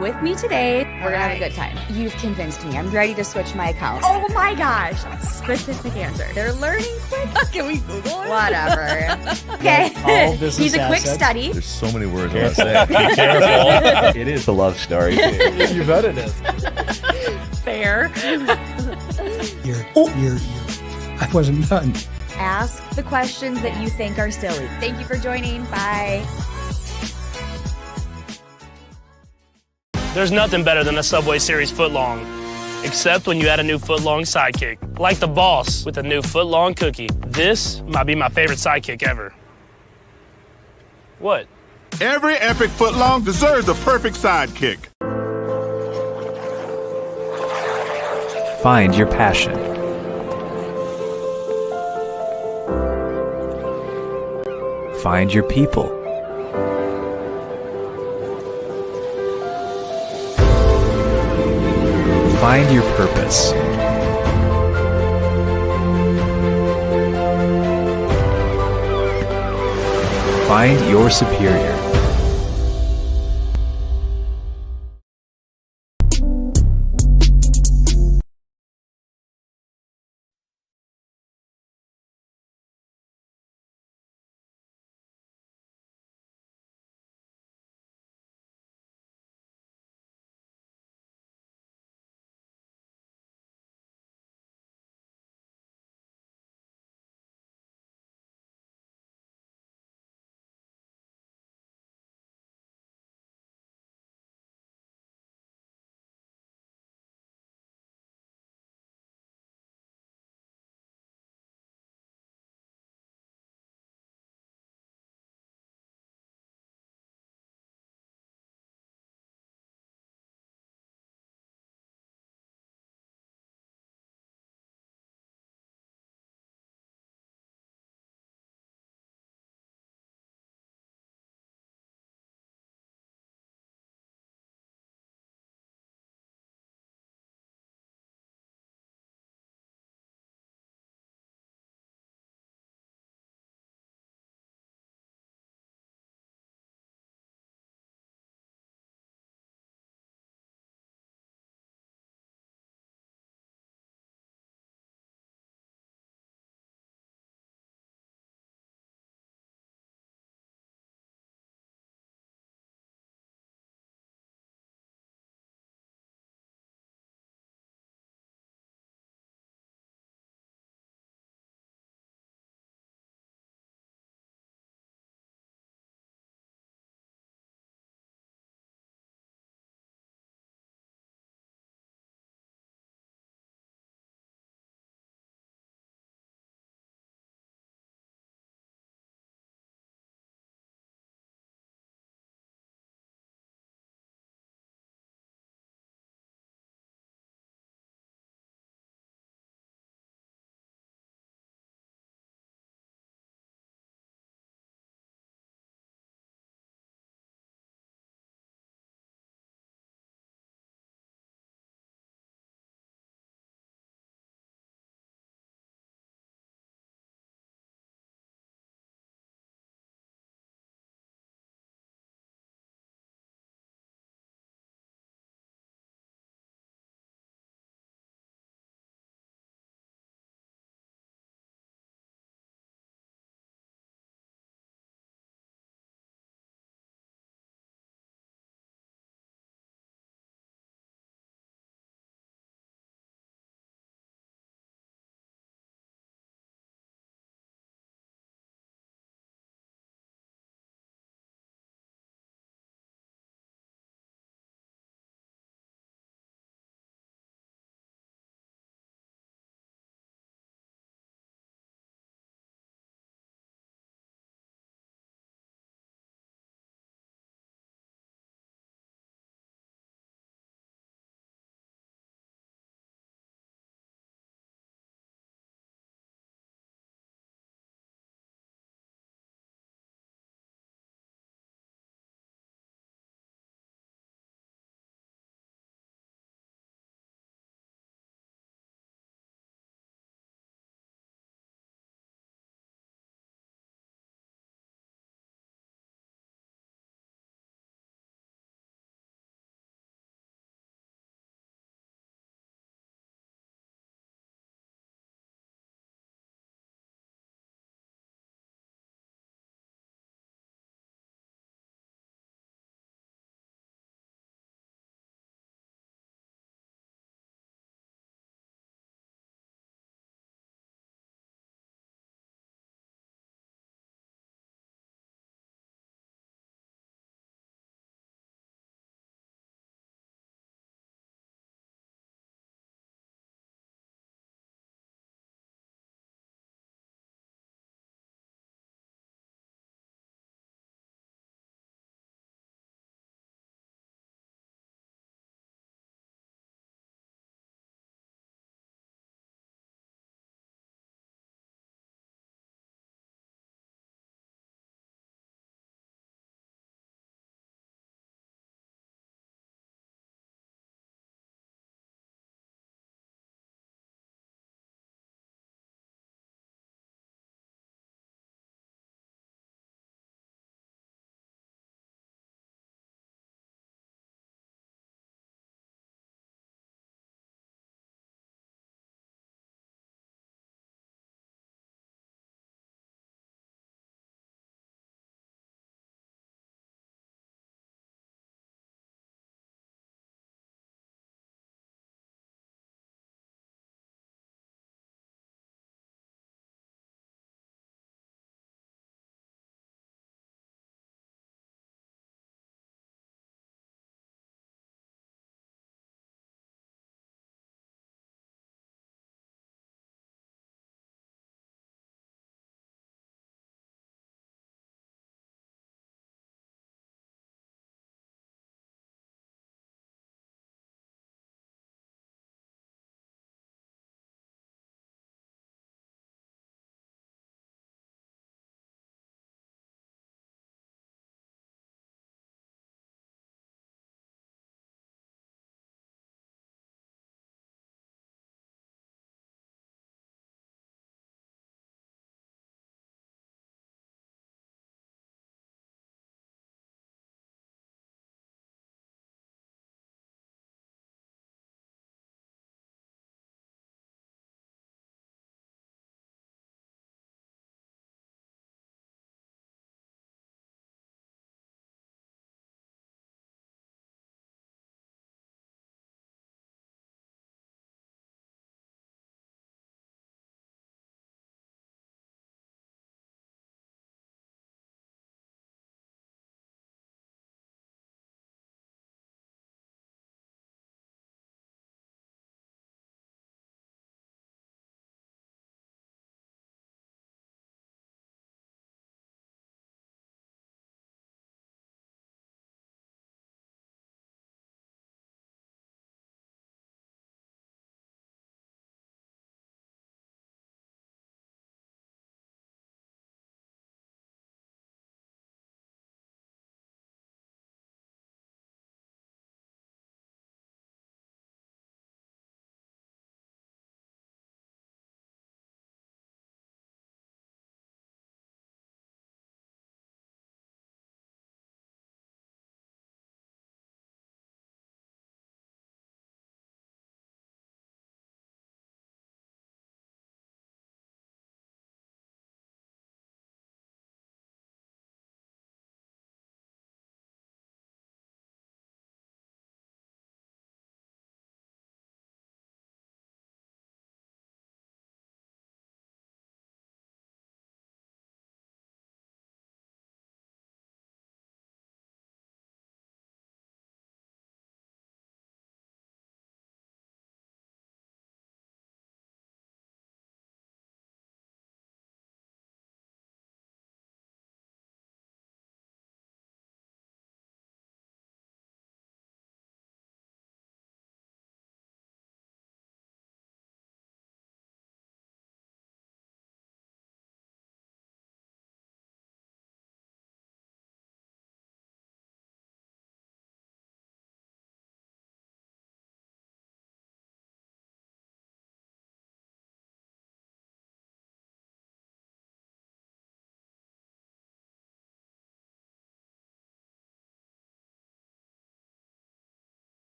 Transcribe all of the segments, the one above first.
with me today. We're going to have a good time. You've convinced me. I'm ready to switch my account. Oh my gosh. Specific answer. They're learning quick. Can we Google it? Whatever. Okay. He's a quick study. There's so many words I'm not saying. Be careful. It is a love story. You bet it is. Fair. I wasn't done. Ask the questions that you think are silly. Thank you for joining. Bye. There's nothing better than a Subway Series footlong, except when you add a new footlong sidekick, like the boss with a new footlong cookie. This might be my favorite sidekick ever. What? Every epic footlong deserves a perfect sidekick. Find your passion. Find your people. Find your purpose. Find your superior.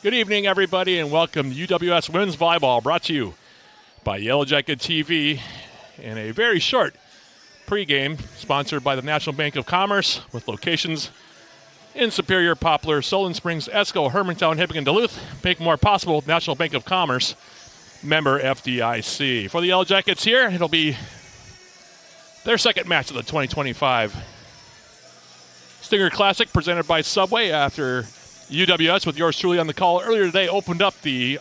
Good evening, everybody, and welcome to UWS Women's Volleyball, brought to you by Yellow Jacket TV in a very short pregame sponsored by the National Bank of Commerce with locations in Superior, Poplar, Solon Springs, Esco, Hermantown, Hibbing, and Duluth. Make more possible with National Bank of Commerce, member FDIC. For the Yellow Jackets here, it'll be their second match of the 2025 Stinger Classic presented by Subway after UWS, with yours truly on the call earlier today, opened up the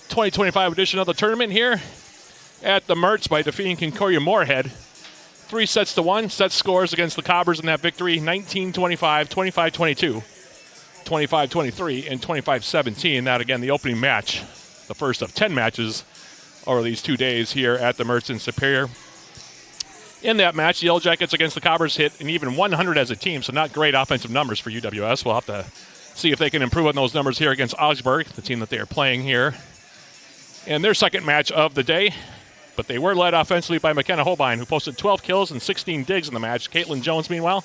2025 edition of the tournament here at the Mertz by defeating Concordia Moorhead 3-1. Set scores against the Cobbers in that victory: 19-25, 25-22, 25-23, and 25-17. That, again, the opening match, the first of 10 matches over these 2 days here at the Mertz in Superior. In that match, the Yellow Jackets against the Cobbers hit an even 100 as a team, so not great offensive numbers for UWS. We'll have to see if they can improve on those numbers here against Augsburg, the team that they are playing here in their second match of the day. But they were led offensively by McKenna Holbein, who posted 12 kills and 16 digs in the match. Caitlin Jones, meanwhile,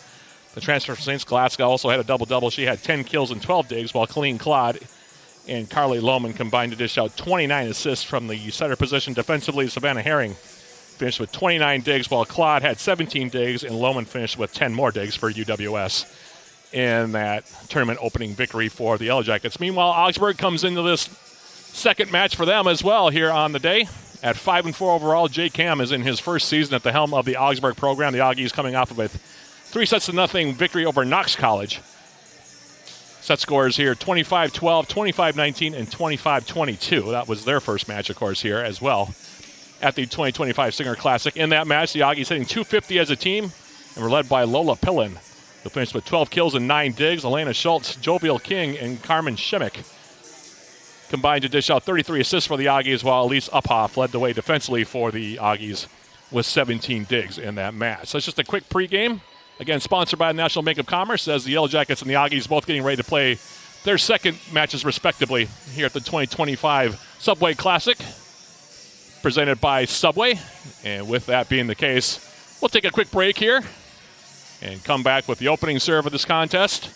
the transfer from St. Glasgow, also had a double-double. She had 10 kills and 12 digs, while Colleen Clodd and Carly Lohman combined to dish out 29 assists from the setter position. Defensively, Savannah Herring finished with 29 digs, while Clodd had 17 digs, and Lohman finished with 10 more digs for UWS in that tournament opening victory for the Yellow Jackets. Meanwhile, Augsburg comes into this second match for them as well here on the day. At 5-4 overall, Jay Cam is in his first season at the helm of the Augsburg program. The Augies coming off of a 3-0 victory over Knox College. Set scores here: 25-12, 25-19, and 25-22. That was their first match, of course, here as well at the 2025 Singer Classic. In that match, the Augies hitting .250 as a team, and were led by Lola Pillin, who finished with 12 kills and 9 digs. Elena Schultz, Jovial King, and Carmen Shimmick combined to dish out 33 assists for the Augies, while Elise Uphoff led the way defensively for the Augies with 17 digs in that match. So it's just a quick pregame. Again, sponsored by the National Bank of Commerce, as the Yellow Jackets and the Augies both getting ready to play their second matches respectively here at the 2025 Subway Classic, presented by Subway. And with that being the case, we'll take a quick break here and come back with the opening serve of this contest.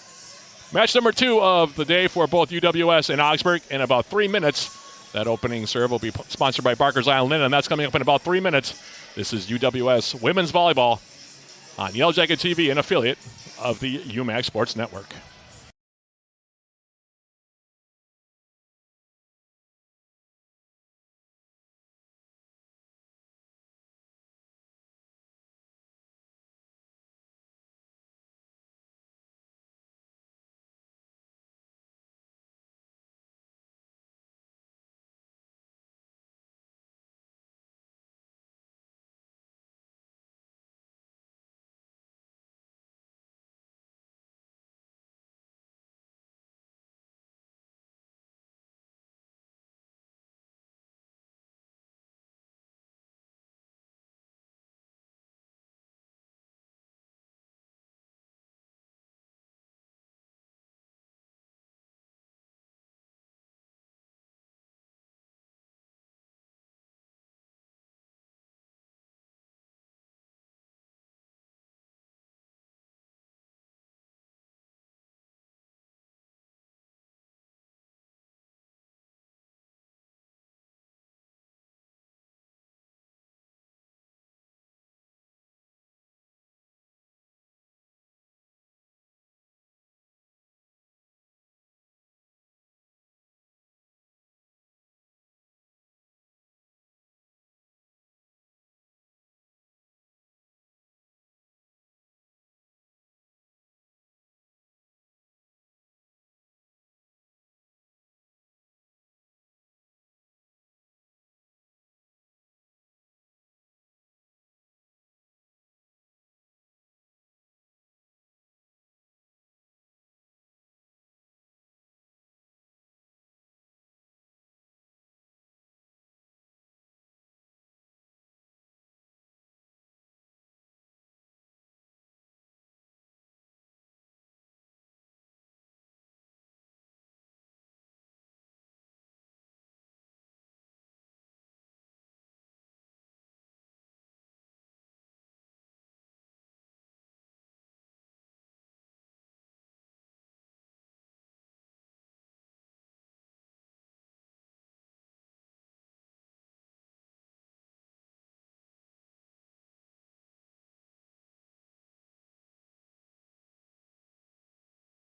Match number 2 of the day for both UWS and Augsburg in about 3 minutes. That opening serve will be sponsored by Barker's Island Inn, and that's coming up in about 3 minutes. This is UWS Women's Volleyball on Yellow Jacket TV, an affiliate of the UMAC Sports Network.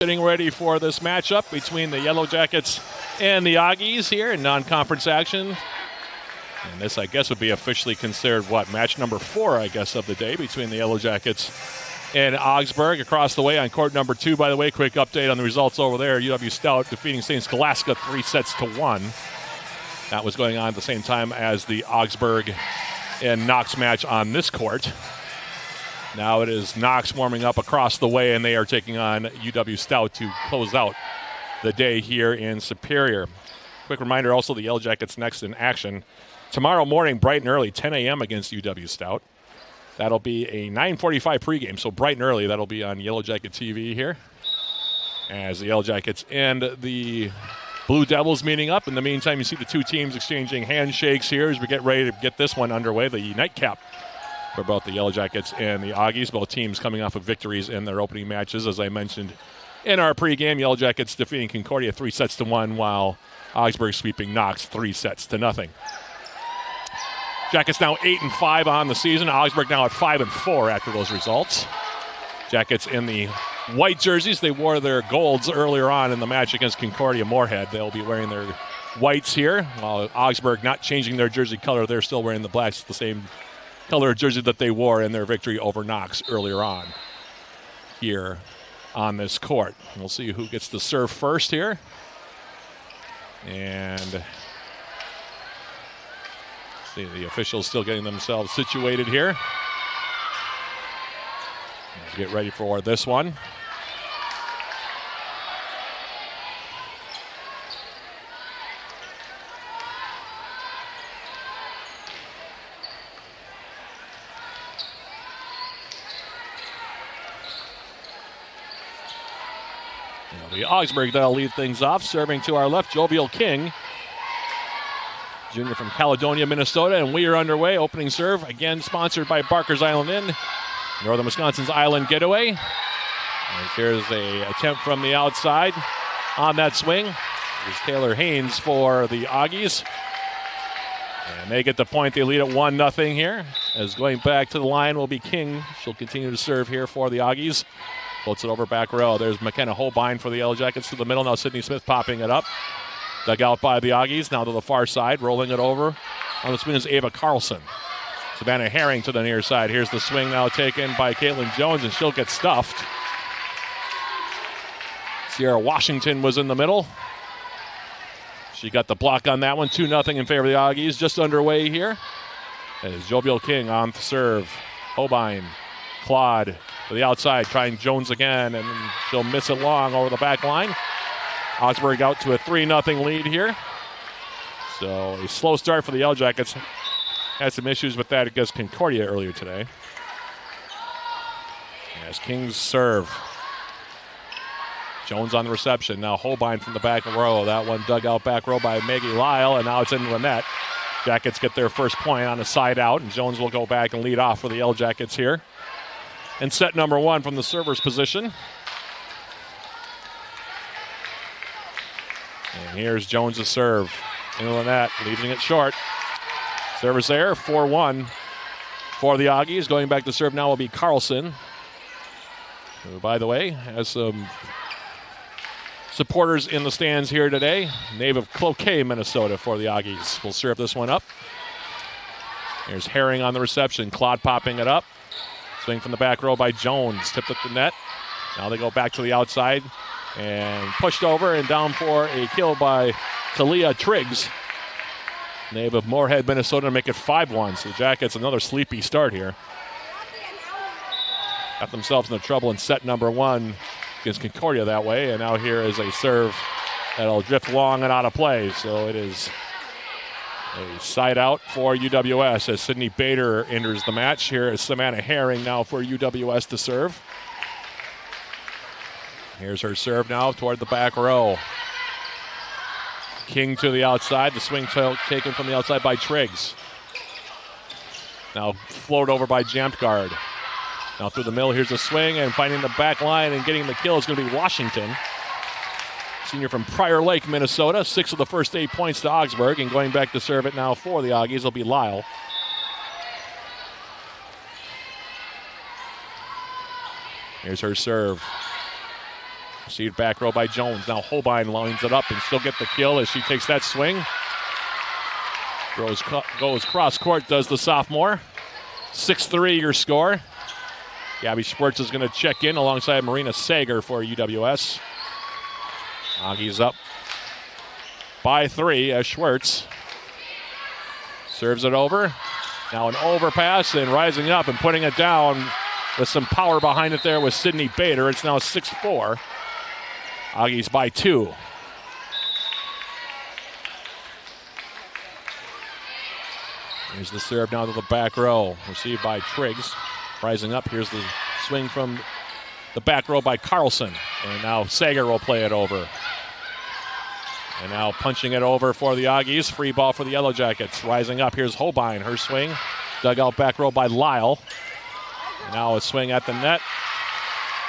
Getting ready for this matchup between the Yellow Jackets and the Aggies here in non-conference action. And this, I guess, would be officially considered, match number 4, I guess, of the day between the Yellow Jackets and Augsburg. Across the way on court number 2, by the way, quick update on the results over there. UW Stout defeating St. Scholastica 3-1. That was going on at the same time as the Augsburg and Knox match on this court. Now it is Knox warming up across the way, and they are taking on UW Stout to close out the day here in Superior. Quick reminder also, the Yellow Jackets next in action tomorrow morning, bright and early, 10 a.m. against UW Stout. That'll be a 9:45 pregame, so bright and early. That'll be on Yellow Jacket TV here as the Yellow Jackets and the Blue Devils meeting up. In the meantime, you see the two teams exchanging handshakes here as we get ready to get this one underway, the nightcap for both the Yellow Jackets and the Aggies. Both teams coming off of victories in their opening matches, as I mentioned in our pregame. Yellow Jackets defeating Concordia 3-1, while Augsburg sweeping Knox 3-0. Jackets now 8-5 on the season. Augsburg now at 5-4 after those results. Jackets in the white jerseys. They wore their golds earlier on in the match against Concordia Moorhead. They'll be wearing their whites here, while Augsburg not changing their jersey color. They're still wearing the blacks, the same color jersey that they wore in their victory over Knox earlier on here on this court. We'll see who gets to serve first here. And see the officials still getting themselves situated here. Let's get ready for this one. The Augsburg that'll lead things off, serving to our left, Jovial King, junior from Caledonia, Minnesota, and we are underway. Opening serve, again sponsored by Barker's Island Inn, Northern Wisconsin's Island Getaway. And here's an attempt from the outside on that swing. Here's Taylor Haynes for the Aggies. And they get the point. They lead at 1-0 here. As going back to the line will be King. She'll continue to serve here for the Aggies. Floats it over back row. There's McKenna Holbein for the Yellow Jackets to the middle. Now Sydney Smith popping it up. Dug out by the Aggies. Now to the far side. Rolling it over. On the swing is Ava Carlson. Savannah Herring to the near side. Here's the swing now taken by Caitlin Jones, and she'll get stuffed. Sierra Washington was in the middle. She got the block on that one. 2-0 in favor of the Aggies. Just underway here. As Jovial King on the serve. Holbein. Claude to the outside, trying Jones again, and she'll miss it long over the back line. Augsburg out to a 3-0 lead here. So a slow start for the Yellow Jackets. Had some issues with that against Concordia earlier today. As Kings serve. Jones on the reception. Now Holbein from the back row. That one dug out back row by Maggie Lyle, and now it's into the net. Jackets get their first point on a side out, and Jones will go back and lead off for the Yellow Jackets here. And set number 1 from the server's position. And here's Jones' serve. Into the net, leaving it short. Server's there, 4-1 for the Aggies. Going back to serve now will be Carlson, who, by the way, has some supporters in the stands here today. Native of Cloquet, Minnesota for the Aggies. Will serve this one up. Here's Herring on the reception. Claude popping it up. Swing from the back row by Jones. Tipped at the net. Now they go back to the outside and pushed over and down for a kill by Talia Triggs. Native of Moorhead, Minnesota, to make it 5-1. So the Jackets, another sleepy start here. Got themselves into trouble in set number 1 against Concordia that way. And now here is a serve that'll drift long and out of play. So it is a side out for UWS as Sydney Bader enters the match. Here is Savannah Herring now for UWS to serve. Here's her serve now toward the back row. King to the outside. The swing taken from the outside by Triggs. Now floated over by Jamtgard. Now through the middle, here's a swing, and finding the back line and getting the kill is going to be Washington. Senior from Prior Lake, Minnesota. 6 of the first 8 points to Augsburg, and going back to serve it now for the Aggies will be Lyle. Here's her serve. Received back row by Jones. Now Holbein lines it up and she'll get the kill as she takes that swing. Goes cross court, does the sophomore. 6-3 your score. Gabby Schwartz is going to check in alongside Marina Sager for UWS. Aggies up by 3 as Schwartz serves it over. Now an overpass and rising up and putting it down with some power behind it there with Sydney Bader. It's now 6-4. Aggies by 2. Here's the serve now to the back row. Received by Triggs. Rising up. Here's the swing from the back row by Carlson. And now Sager will play it over. And now punching it over for the Aggies. Free ball for the Yellow Jackets. Rising up. Here's Holbein. Her swing. Dugout back row by Lyle. And now a swing at the net.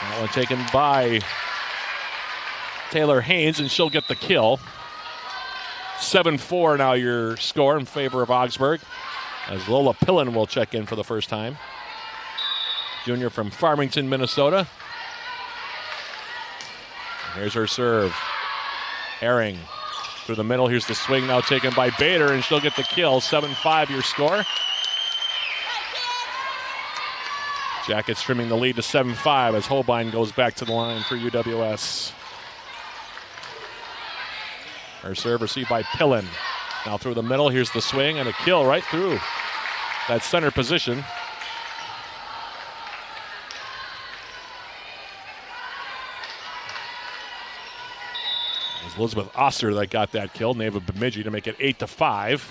That one taken by Taylor Haynes, and she'll get the kill. 7-4 now your score in favor of Augsburg, as Lola Pillen will check in for the first time. Junior from Farmington, Minnesota. And here's her serve. Herring through the middle. Here's the swing now taken by Bader, and she'll get the kill. 7-5 your score. Jackets trimming the lead to 7-5 as Holbein goes back to the line for UWS. Her serve received by Pillen. Now through the middle. Here's the swing and a kill right through that center position. It was Elizabeth Oster that got that kill. Neva Bemidji to make it 8-5.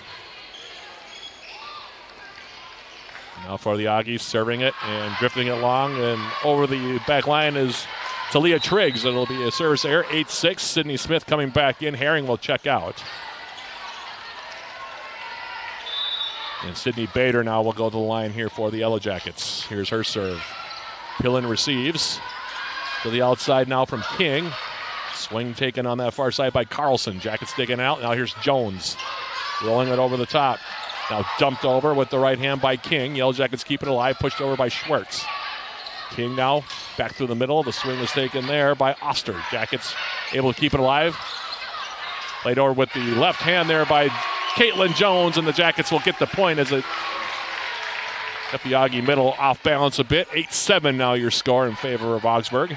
Now for the Aggies, serving it and drifting it along, and over the back line is Talia Triggs. It'll be a service error, 8-6. Sydney Smith coming back in. Herring will check out. And Sydney Bader now will go to the line here for the Yellow Jackets. Here's her serve. Pillen receives to the outside now from King. Swing taken on that far side by Carlson. Jackets digging out. Now here's Jones. Rolling it over the top. Now dumped over with the right hand by King. Yellow Jackets keep it alive. Pushed over by Schwartz. King now back through the middle. The swing was taken there by Oster. Jackets able to keep it alive. Played over with the left hand there by Caitlin Jones, and the Jackets will get the point as it got the Aggie middle off balance a bit. 8-7 now your score in favor of Augsburg.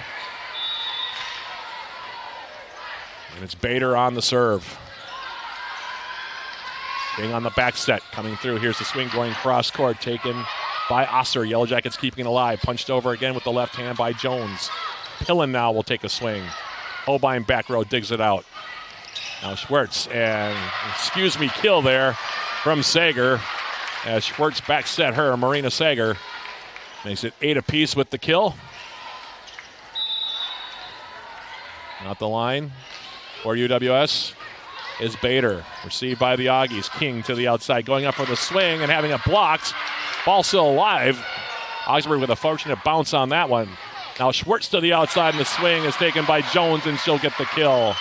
And it's Bader on the serve. King on the back set, coming through. Here's the swing going cross court, taken by Oster. Yellow Jackets keeping it alive. Punched over again with the left hand by Jones. Pillen now will take a swing. Holbein back row digs it out. Now Schwartz, and excuse me, kill there from Sager as Schwartz back set her. Marina Sager makes it 8 apiece with the kill. Not the line for UWS is Bader. Received by the Aggies. King to the outside, going up for the swing and having it blocked. Ball still alive. Augsburg with a fortunate bounce on that one. Now Schwartz to the outside, and the swing is taken by Jones, and she'll get the kill.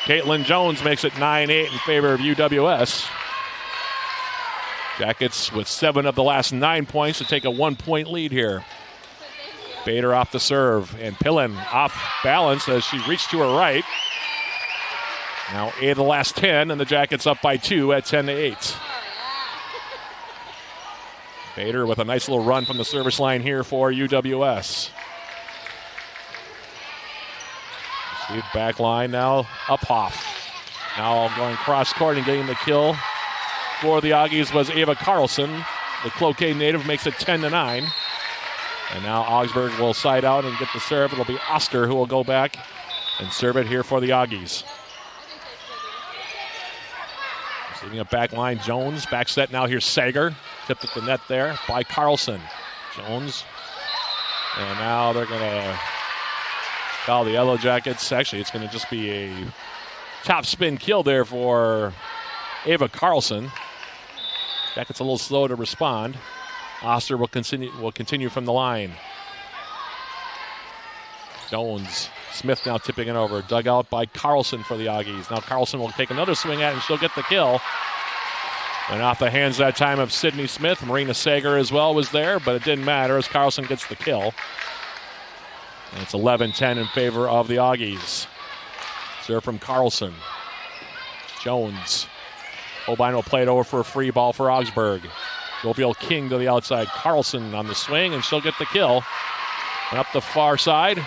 Caitlin Jones makes it 9-8 in favor of UWS. Jackets with 7 of the last 9 points to take a 1-point lead here. Bader off the serve, and Pillen off balance as she reached to her right. Now 8 of the last 10, and the Jackets up by 2 at 10-8. Bader with a nice little run from the service line here for UWS. See back line now, Uphoff. Now going cross court and getting the kill for the Aggies was Ava Carlson. The Cloquet native makes it 10-9. And now Augsburg will side out and get the serve. It'll be Oster who will go back and serve it here for the Aggies. Receiving a back line, Jones. Back set now, here's Sager. Tipped at the net there by Carlson. Jones. And now they're going to foul the Yellow Jackets. Actually, it's going to just be a top spin kill there for Ava Carlson. Jackets a little slow to respond. Oster will continue from the line. Jones. Smith now tipping it over. Dug out by Carlson for the Aggies. Now Carlson will take another swing at it, and she'll get the kill. And off the hands that time of Sydney Smith. Marina Sager as well was there, but it didn't matter as Carlson gets the kill. And it's 11-10 in favor of the Augies. Serve from Carlson. Jones. Holbein will play it over for a free ball for Augsburg. Jovial King to the outside. Carlson on the swing, and she'll get the kill. And up the far side.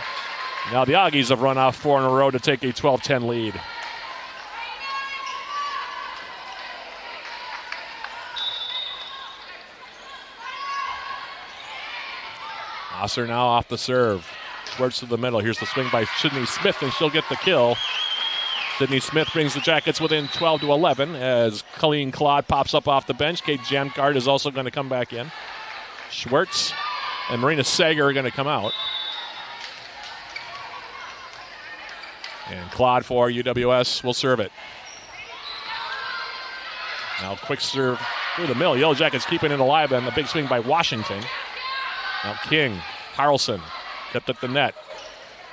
Now the Augies have run off 4 in a row to take a 12-10 lead. Osser now off the serve. Schwartz to the middle. Here's the swing by Sydney Smith, and she'll get the kill. Sydney Smith brings the Jackets within 12-11 as Colleen Claude pops up off the bench. Kate Jamgard is also going to come back in. Schwartz and Marina Sager are going to come out. And Claude for UWS will serve it. Now quick serve through the middle. Yellow Jackets keeping it alive, and the big swing by Washington. Now King, Carlson, tipped at the net.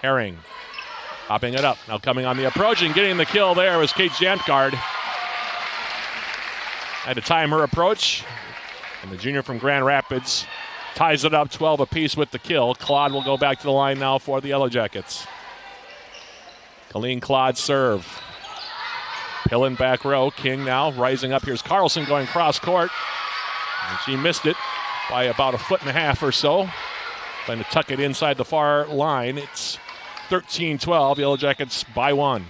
Herring, popping it up. Now coming on the approach and getting the kill there was Kate Jamgard. Had to time her approach. And the junior from Grand Rapids ties it up 12 apiece with the kill. Claude will go back to the line now for the Yellow Jackets. Colleen Claude serve. Pillen back row. King now rising up. Here's Carlson going cross court. And she missed it by about 1.5 feet or so. Trying to tuck it inside the far line. It's 13-12. Yellow Jackets by 1.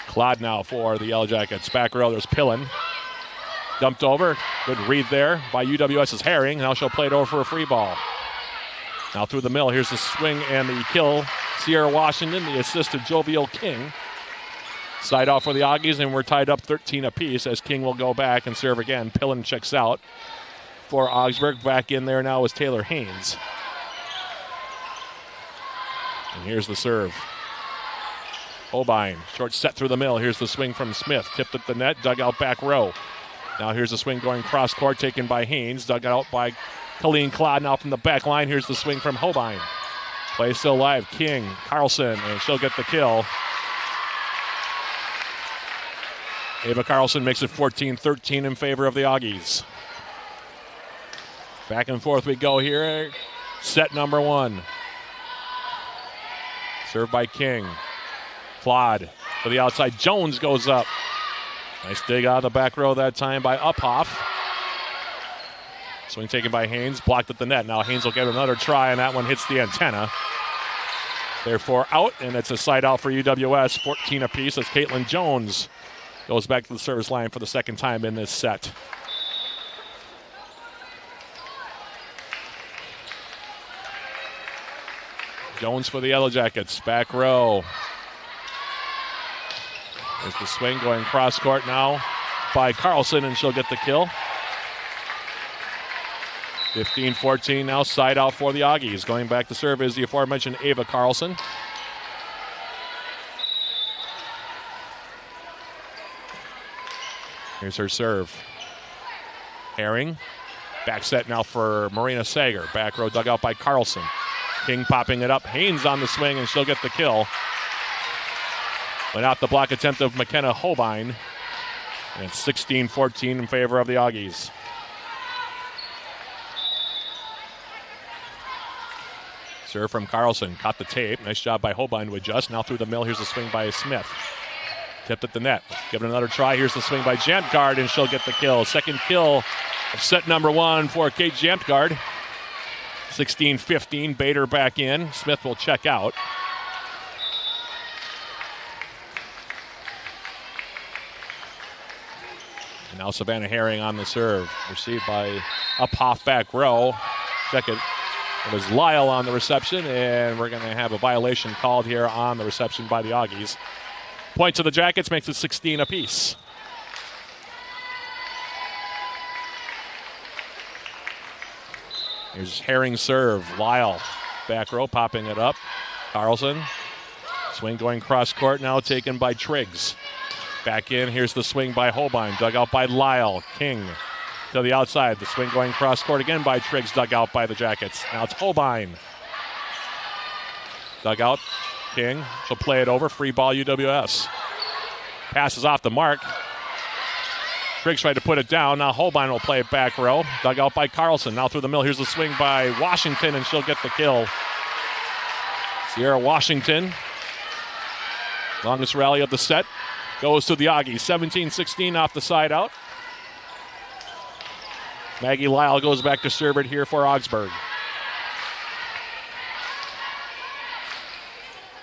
Claude now for the Yellow Jackets. Back row, there's Pillen. Dumped over. Good read there by UWS's Herring. Now she'll play it over for a free ball. Now through the middle. Here's the swing and the kill. Sierra Washington, the assist to Jovial King. Side off for the Augies, and we're tied up 13 apiece as King will go back and serve again. Pillen checks out for Augsburg. Back in there now is Taylor Haynes. And here's the serve. Holbein, short set through the middle. Here's the swing from Smith. Tipped at the net, dug out back row. Now here's the swing going cross court, taken by Haynes. Dug out by Colleen Claude now from the back line. Here's the swing from Holbein. Play still live. King, Carlson, and she'll get the kill. Ava Carlson makes it 14-13 in favor of the Augies. Back and forth we go here. Set number 1. Served by King. Claude to the outside. Jones goes up. Nice dig out of the back row that time by Uphoff. Swing taken by Haynes. Blocked at the net. Now Haynes will get another try, and that one hits the antenna. Therefore out, and it's a side out for UWS. 14 apiece as Caitlin Jones goes back to the service line for the second time in this set. Jones for the Yellow Jackets. Back row. There's the swing going cross court now by Carlson, and she'll get the kill. 15-14 now, side out for the Augies. Going back to serve is the aforementioned Ava Carlson. Here's her serve. Herring. Back set now for Marina Sager. Back row dug out by Carlson. King popping it up. Haynes on the swing, and she'll get the kill. Went out the block attempt of McKenna Holbein. And it's 16-14 in favor of the Augies. Serve from Carlson. Caught the tape. Nice job by Holbein to adjust. Now through the middle. Here's the swing by Smith. Tipped at the net. Give it another try. Here's the swing by Jamgard, and she'll get the kill. Second kill of set number 1 for Kate Jamgard. 16-15. Bader back in. Smith will check out. And now Savannah Herring on the serve. Received by Uphoff back row. Second. It was Lyle on the reception, and we're going to have a violation called here on the reception by the Augies. Point to the Jackets, makes it 16 apiece. Here's Herring's serve. Lyle, back row, popping it up. Carlson, swing going cross court, now taken by Triggs. Back in, here's the swing by Holbein, dug out by Lyle. King to the outside, the swing going cross court again by Triggs, dug out by the Jackets. Now it's Holbein. Dug out, King, she'll play it over, free ball UWS. Passes off the mark. Triggs tried to put it down. Now Holbein will play it back row. Dug out by Carlson. Now through the middle. Here's the swing by Washington, and she'll get the kill. Sierra Washington, longest rally of the set, goes to the Aggies. 17-16 off the side out. Maggie Lyle goes back to serve it here for Augsburg.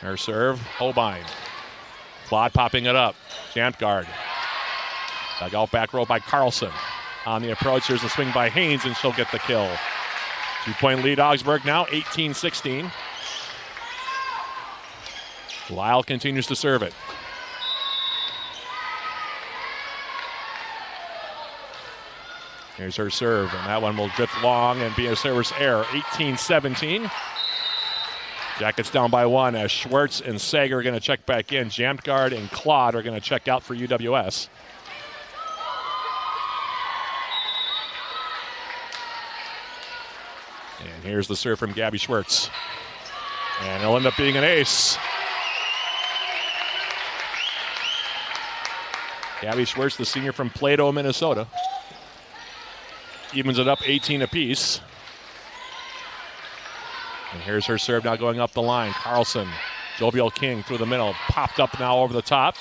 Her serve, Holbein. Claude popping it up. Jamtgard. Dug out back row by Carlson. On the approach, here's the swing by Haynes, and she'll get the kill. 2-point lead Augsburg now, 18-16. Lyle continues to serve it. Here's her serve, and that one will drift long and be a server's error. 18-17. Jackets down by 1 as Schwartz and Sager are going to check back in. Jamtgard and Claude are going to check out for UWS. And here's the serve from Gabby Schwartz. And it'll end up being an ace. Gabby Schwartz, the senior from Plato, Minnesota. Evens it up 18 apiece. And here's her serve now going up the line. Carlson, Jovial King through the middle. Popped up now over the top.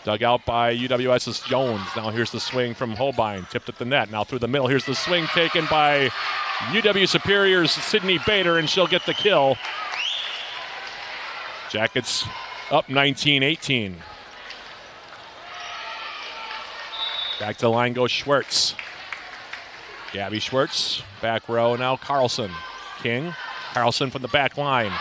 Dug out by UWS's Jones. Now here's the swing from Holbein. Tipped at the net. Now through the middle. Here's the swing taken by UW Superior's Sydney Bader, and she'll get the kill. Jackets up 19-18. Back to the line goes Schwartz. Gabby Schwartz, back row now Carlson. King, Carlson from the back line.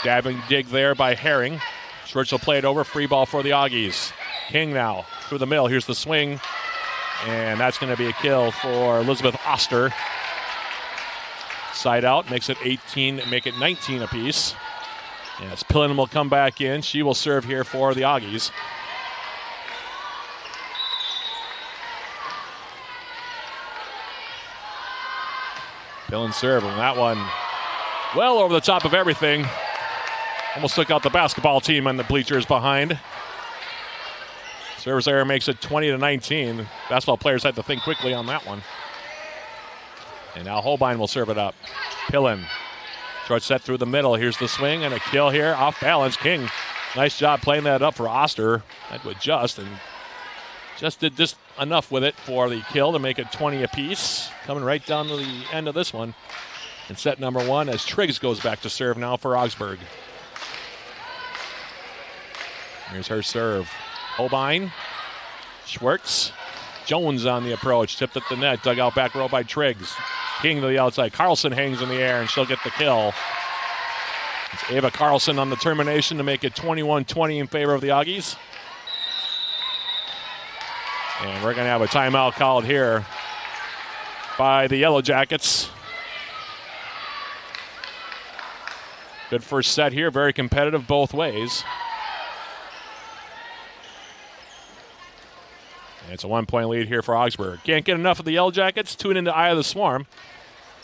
Dabbing dig there by Herring. Schwartz will play it over, free ball for the Aggies. King now, through the middle, here's the swing. And that's going to be a kill for Elizabeth Oster. Side out, makes it 18, make it 19 apiece. As Pillen will come back in, she will serve here for the Aggies. Pillen serve, and that one well over the top of everything. Almost took out the basketball team on the bleachers behind. Service error makes it 20-19. Basketball players had to think quickly on that one. And now Holbein will serve it up. Pillen, short set through the middle. Here's the swing and a kill here. Off balance, King. Nice job playing that up for Oster. That would just did just enough with it for the kill to make it 20 apiece. Coming right down to the end of this one. And set number 1 as Triggs goes back to serve now for Augsburg. Here's her serve. Holbein, Schwartz, Jones on the approach. Tipped at the net, dug out back row by Triggs. King to the outside. Carlson hangs in the air and she'll get the kill. It's Ava Carlson on the termination to make it 21-20 in favor of the Aggies. And we're going to have a timeout called here by the Yellow Jackets. Good first set here, very competitive both ways. And it's a 1-point lead here for Augsburg. Can't get enough of the Yellow Jackets? Tune into Eye of the Swarm,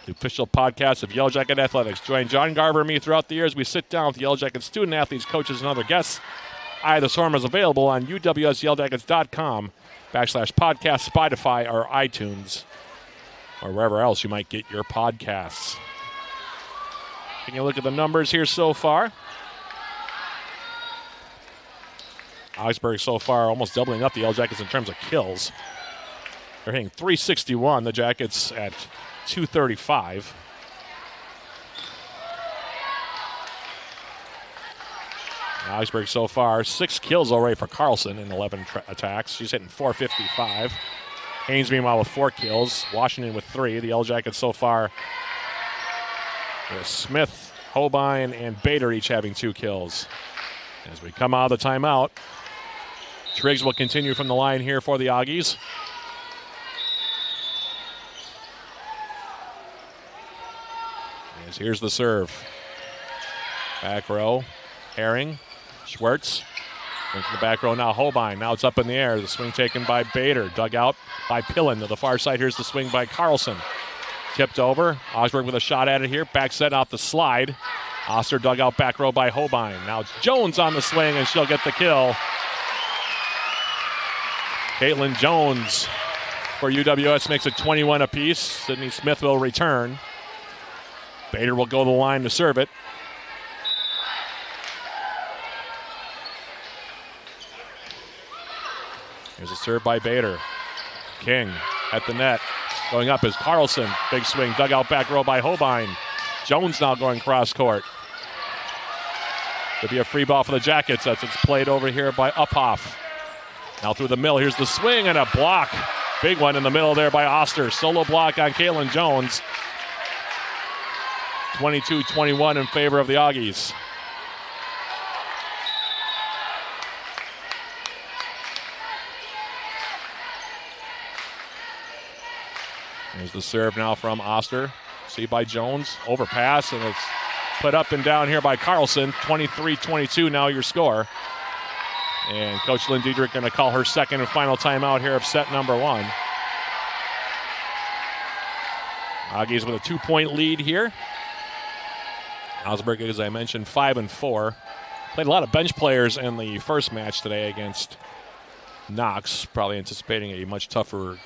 the official podcast of Yellow Jacket Athletics. Join John Garber and me throughout the year as we sit down with the Yellow Jacket student athletes, coaches, and other guests. Eye of the Swarm is available on uwsyellowjackets.com/podcast, Spotify, or iTunes, or wherever else you might get your podcasts. Taking a look at the numbers here so far. Augsburg so far almost doubling up the Yellow Jackets in terms of kills. They're hitting 361, the Jackets at 235. Augsburg so far, 6 kills already for Carlson in 11 attacks. She's hitting 455. Haynes, meanwhile, with 4 kills. Washington with 3. The Yellow Jackets so far with Smith, Holbein, and Bader each having 2 kills. As we come out of the timeout, Triggs will continue from the line here for the Aggies. As here's the serve. Back row, Herring. Schwartz into the back row now. Holbein. Now it's up in the air. The swing taken by Bader. Dug out by Pillen to the far side. Here's the swing by Carlson. Tipped over. Augsburg with a shot at it here. Back set off the slide. Oster dug out back row by Holbein. Now it's Jones on the swing and she'll get the kill. Caitlin Jones for UWS makes it 21 apiece. Sydney Smith will return. Bader will go to the line to serve it. Here's a serve by Bader. King at the net. Going up is Carlson. Big swing, dug out back row by Hobein. Jones now going cross court. Could be a free ball for the Jackets as it's played over here by Uphoff. Now through the middle, here's the swing and a block. Big one in the middle there by Oster. Solo block on Caitlin Jones. 22-21 in favor of the Aggies. Here's the serve now from Oster. See by Jones. Overpass, and it's put up and down here by Carlson. 23-22 now your score. And Coach Lynn Diedrich going to call her second and final timeout here of set number 1. Aggies with a 2-point lead here. Augsburg, as I mentioned, 5-4. Played a lot of bench players in the first match today against Knox. Probably anticipating a much tougher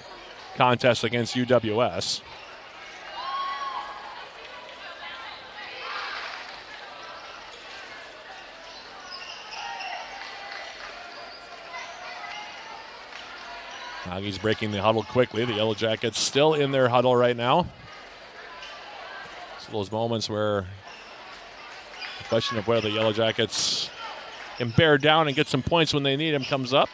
contest against UWS. Aggies breaking the huddle quickly. The Yellow Jackets still in their huddle right now. It's those moments where the question of whether the Yellow Jackets can bear down and get some points when they need them comes up.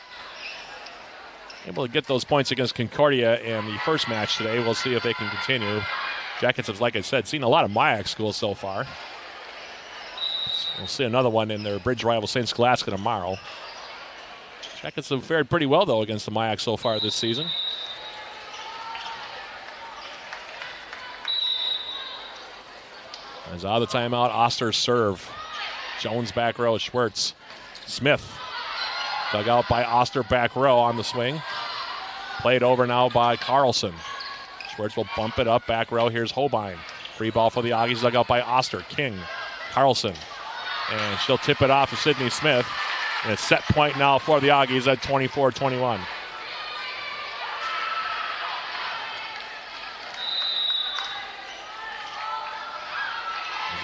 Able to get those points against Concordia in the first match today. We'll see if they can continue. Jackets have, like I said, seen a lot of MIAC schools so far. We'll see another one in their bridge rival St. Scholastica tomorrow. Jackets have fared pretty well, though, against the MIAC so far this season. As out of the timeout, Oster serve. Jones back row, Schwartz. Smith dug out by Oster back row on the swing. Played over now by Carlson. Schwartz will bump it up back row. Here's Hobein. Free ball for the Aggies, dug out by Oster. King, Carlson. And she'll tip it off to Sydney Smith. And it's set point now for the Aggies at 24-21.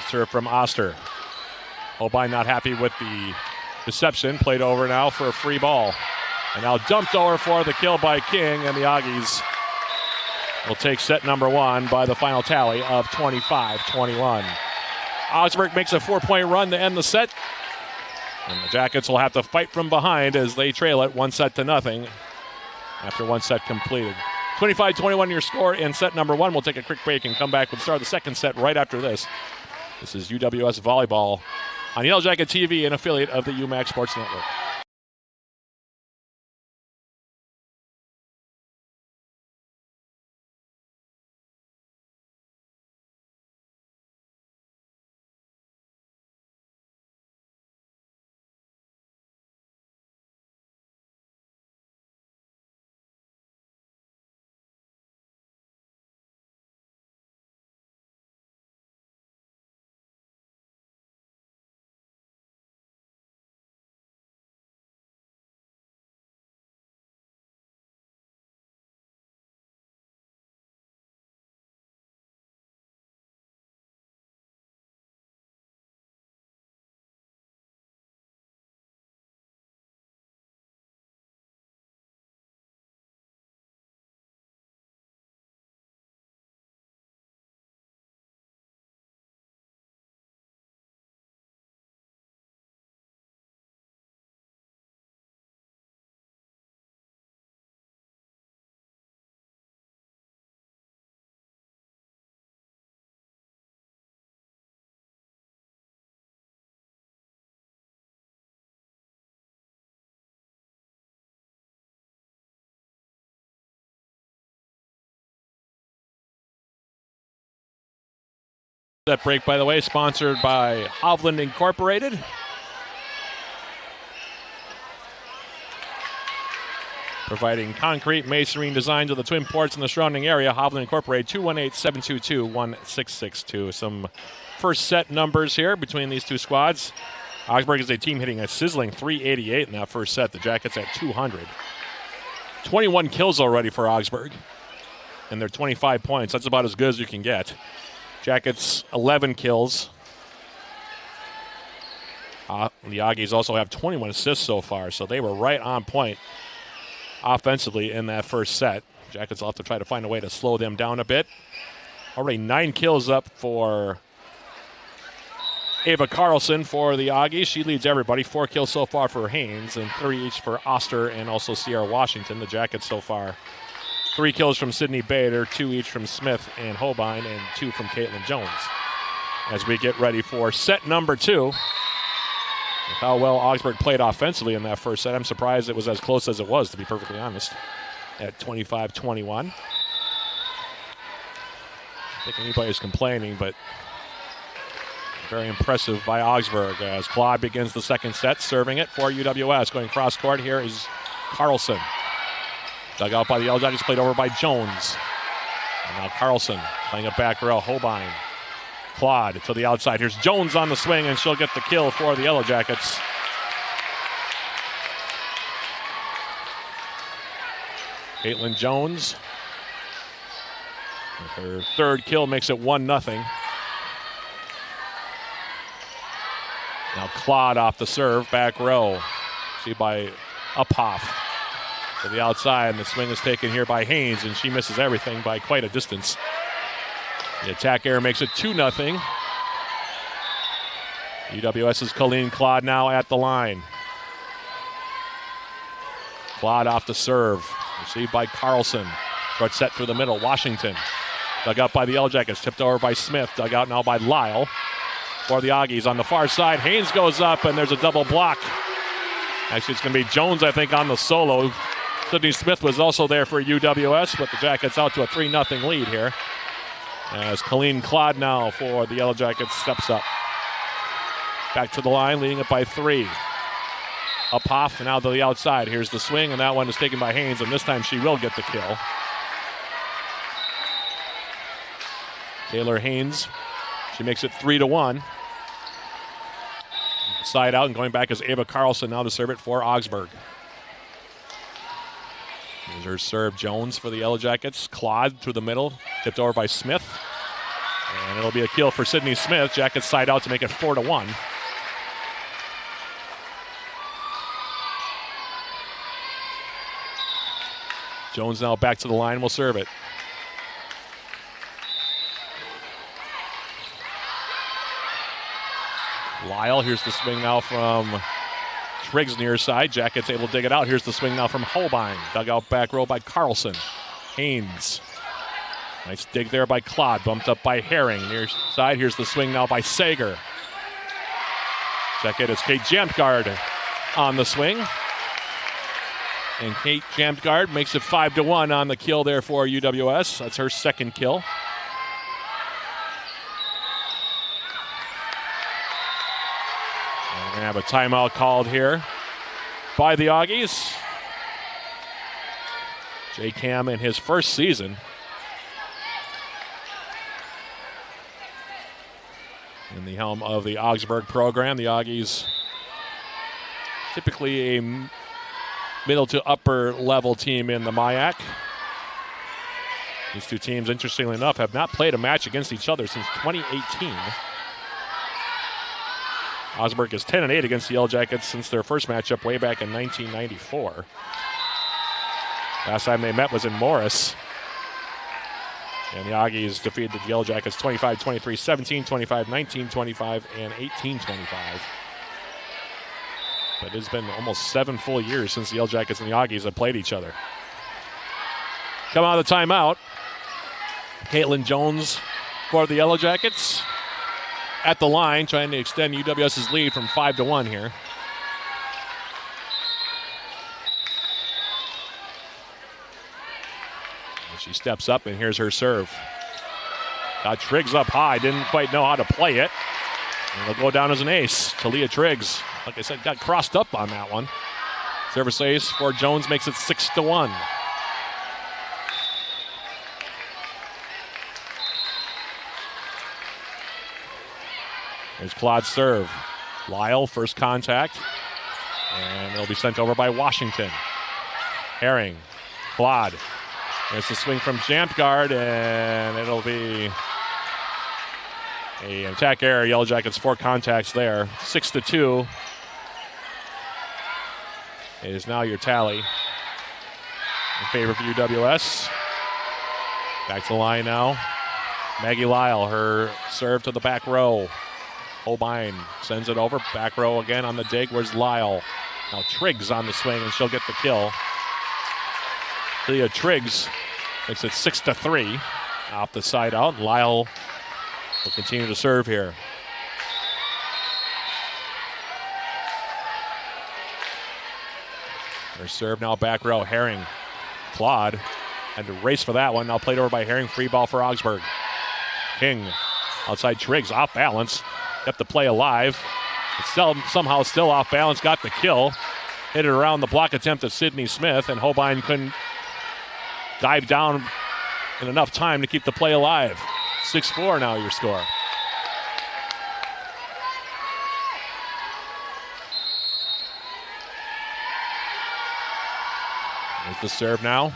Serve from Oster. Hobein not happy with the deception. Played over now for a free ball. And now dumped over for the kill by King, and the Aggies will take set number 1 by the final tally of 25-21. Augsburg makes a 4-point run to end the set. And the Jackets will have to fight from behind as they trail it 1-0 after one set completed. 25-21 your score in set number 1. We'll take a quick break and come back with start of the second set right after this. This is UWS Volleyball on Yellow Jacket TV, an affiliate of the UMAC Sports Network. That break, by the way, sponsored by Hovland Incorporated. Providing concrete masonry and design to the Twin Ports in the surrounding area. Hovland Incorporated, 218-722-1662. Some first set numbers here between these two squads. Augsburg is a team hitting a sizzling 388 in that first set. The Jackets at 200. 21 kills already for Augsburg. And they're 25 points. That's about as good as you can get. Jackets, 11 kills. The Aggies also have 21 assists so far, so they were right on point offensively in that first set. Jackets will have to try to find a way to slow them down a bit. Already 9 kills up for Ava Carlson for the Aggies. She leads everybody. 4 kills so far for Haynes and 3 each for Oster and also Sierra Washington. The Jackets so far. 3 kills from Sydney Bader, 2 each from Smith and Holbein, and 2 from Caitlin Jones. As we get ready for set number 2. With how well Augsburg played offensively in that first set, I'm surprised it was as close as it was, to be perfectly honest, at 25-21. I think anybody's complaining, but very impressive by Augsburg as Claude begins the second set, serving it for UWS. Going cross court here is Carlson. Dug out by the Yellow Jackets, played over by Jones. And now Carlson playing a back row. Holbein. Claude to the outside. Here's Jones on the swing, and she'll get the kill for the Yellow Jackets. Caitlin Jones. With her third kill makes it 1-0. Now Claude off the serve, back row. See by Uphoff. To the outside, and the swing is taken here by Haynes, and she misses everything by quite a distance. The attack error makes it 2-0. UWS's Colleen Claude now at the line. Claude off the serve, received by Carlson. Short set through the middle, Washington. Dug out by the Yellow Jackets, tipped over by Smith, dug out now by Lyle. For the Aggies on the far side, Haynes goes up, and there's a double block. Actually, it's going to be Jones, I think, on the solo. Sydney Smith was also there for UWS, but the Jackets out to a 3-0 lead here. As Colleen Claude now for the Yellow Jackets steps up. Back to the line, leading it by 3. Uphoff, and now to the outside. Here's the swing, and that one is taken by Haynes, and this time she will get the kill. Taylor Haynes, she makes it 3-1. Side out, and going back is Ava Carlson now to serve it for Augsburg. Here's her serve, Jones for the Yellow Jackets. Claude through the middle, tipped over by Smith. And it'll be a kill for Sydney Smith. Jackets side out to make it 4-1. Jones now back to the line, will serve it. Lyle, here's the swing now from Triggs near side. Jackets able to dig it out. Here's the swing now from Holbein. Dug out back row by Carlson. Haynes. Nice dig there by Claude. Bumped up by Herring. Near side, here's the swing now by Sager. Second is Kate Jamtgard on the swing. And Kate Jamtgard makes it 5-1 on the kill there for UWS. That's her second kill. We're going to have a timeout called here by the Aggies. Jay Cam in his first season. In the helm of the Augsburg program. The Aggies typically a middle to upper level team in the MIAC. These two teams, interestingly enough, have not played a match against each other since 2018. Augsburg is 10-8 against the Yellow Jackets since their first matchup way back in 1994. Last time they met was in Morris. And the Aggies defeated the Yellow Jackets 25-23, 17-25, 19-25, and 18-25. But it's been almost 7 full years since the Yellow Jackets and the Aggies have played each other. Come out of the timeout. Caitlin Jones for the Yellow Jackets. At the line, trying to extend UWS's lead from 5-1 here. And she steps up, and here's her serve. Got Triggs up high, didn't quite know how to play it. And it'll go down as an ace to Leah Triggs. Like I said, got crossed up on that one. Service ace for Jones makes it 6-1. There's Claude's serve. Lyle, first contact. And it'll be sent over by Washington. Herring Claude. There's the swing from Jampgard, and it'll be an attack error. Yellow Jackets 4 contacts there. 6-2 is now your tally in favor of UWS. Back to the line now. Maggie Lyle, her serve to the back row. Holbein sends it over. Back row again on the dig. Where's Lyle? Now Triggs on the swing, and she'll get the kill. Leah Triggs makes it 6-3 off the side out. Lyle will continue to serve here. Her serve now back row. Herring. Claude had to race for that one. Now played over by Herring. Free ball for Augsburg. King outside Triggs. Off balance. Kept the play alive. Somehow still off balance. Got the kill. Hit it around the block attempt of Sydney Smith, and Holbein couldn't dive down in enough time to keep the play alive. 6-4 now your score. There's the serve now.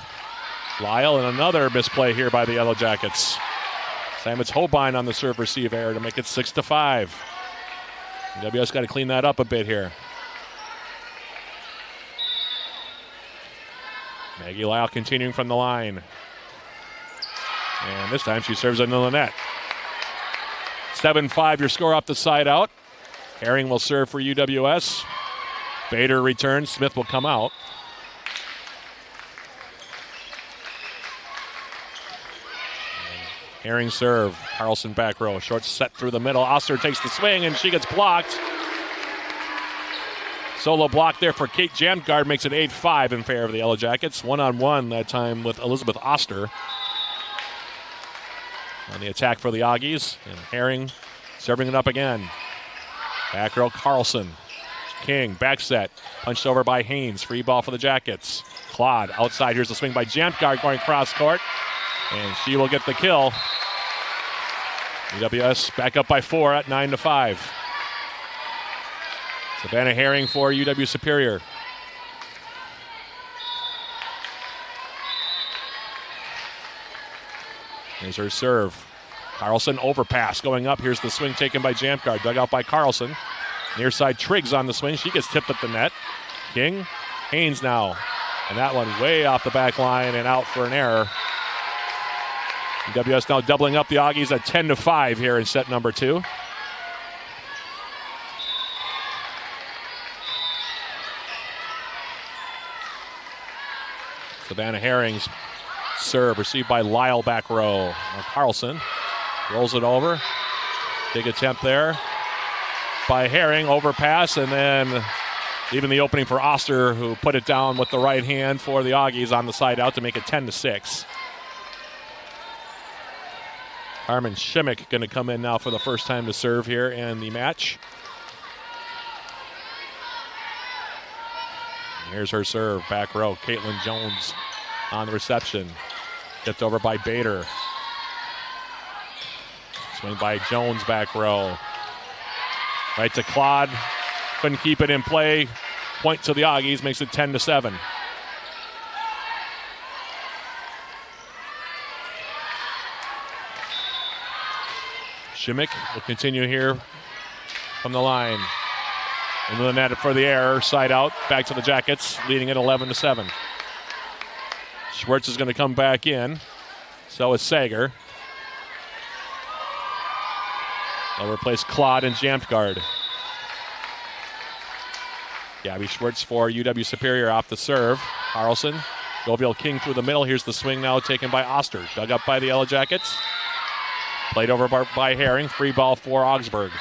Lyle, and another misplay here by the Yellow Jackets. Sam, it's Holbein on the serve receive error to make it 6-5. WS got to clean that up a bit here. Maggie Lyle continuing from the line. And this time she serves into the net. 7-5 your score off the side out. Herring will serve for UWS. Bader returns. Smith will come out. Herring serve. Carlson back row. Short set through the middle. Oster takes the swing, and she gets blocked. Solo block there for Kate Jampgard makes it 8-5 in favor of the Yellow Jackets. One-on-one that time with Elizabeth Oster. On the attack for the Aggies. And Herring serving it up again. Back row Carlson. King, back set. Punched over by Haynes. Free ball for the Jackets. Claude outside. Here's the swing by Jampgard going cross court. And she will get the kill. UWS back up by 4 at 9-5. Savannah Herring for UW Superior. There's her serve. Carlson overpass going up. Here's the swing taken by Jampgard. Dug out by Carlson. Near side Triggs on the swing. She gets tipped at the net. King. Haynes now. And that one way off the back line and out for an error. UWS now doubling up the Aggies at 10-5 here in set number 2. Savannah Herring's serve received by Lyle back row. Now Carlson rolls it over. Big attempt there by Herring. Overpass, and then even the opening for Oster, who put it down with the right hand for the Aggies on the side out to make it 10-6. Carmen Shimmick going to come in now for the first time to serve here in the match. Here's her serve, back row. Caitlin Jones on the reception. Tipped over by Bader. Swing by Jones, back row. Right to Claude. Couldn't keep it in play. Point to the Aggies, makes it 10-7. Shimmick will continue here from the line. Into the net for the error, side out, back to the Jackets, leading it 11-7. Schwartz is going to come back in. So is Sager. They'll replace Claude and Jampgard. Gabby Schwartz for UW Superior off the serve. Carlson, Jovial King through the middle. Here's the swing now taken by Oster. Dug up by the Yellow Jackets. Played over by Herring. Free ball for Augsburg.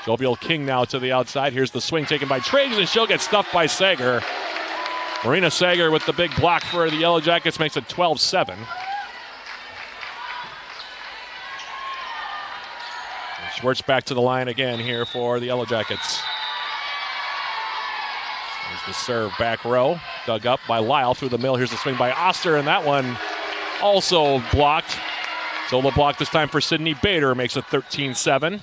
Jovial King now to the outside. Here's the swing taken by Triggs, and she'll get stuffed by Sager. Marina Sager with the big block for the Yellow Jackets makes it 12-7. Schwartz back to the line again here for the Yellow Jackets. Here's the serve, back row. Dug up by Lyle through the middle. Here's the swing by Oster, and that one also blocked. Solo block this time for Sydney Bader, makes it 13-7.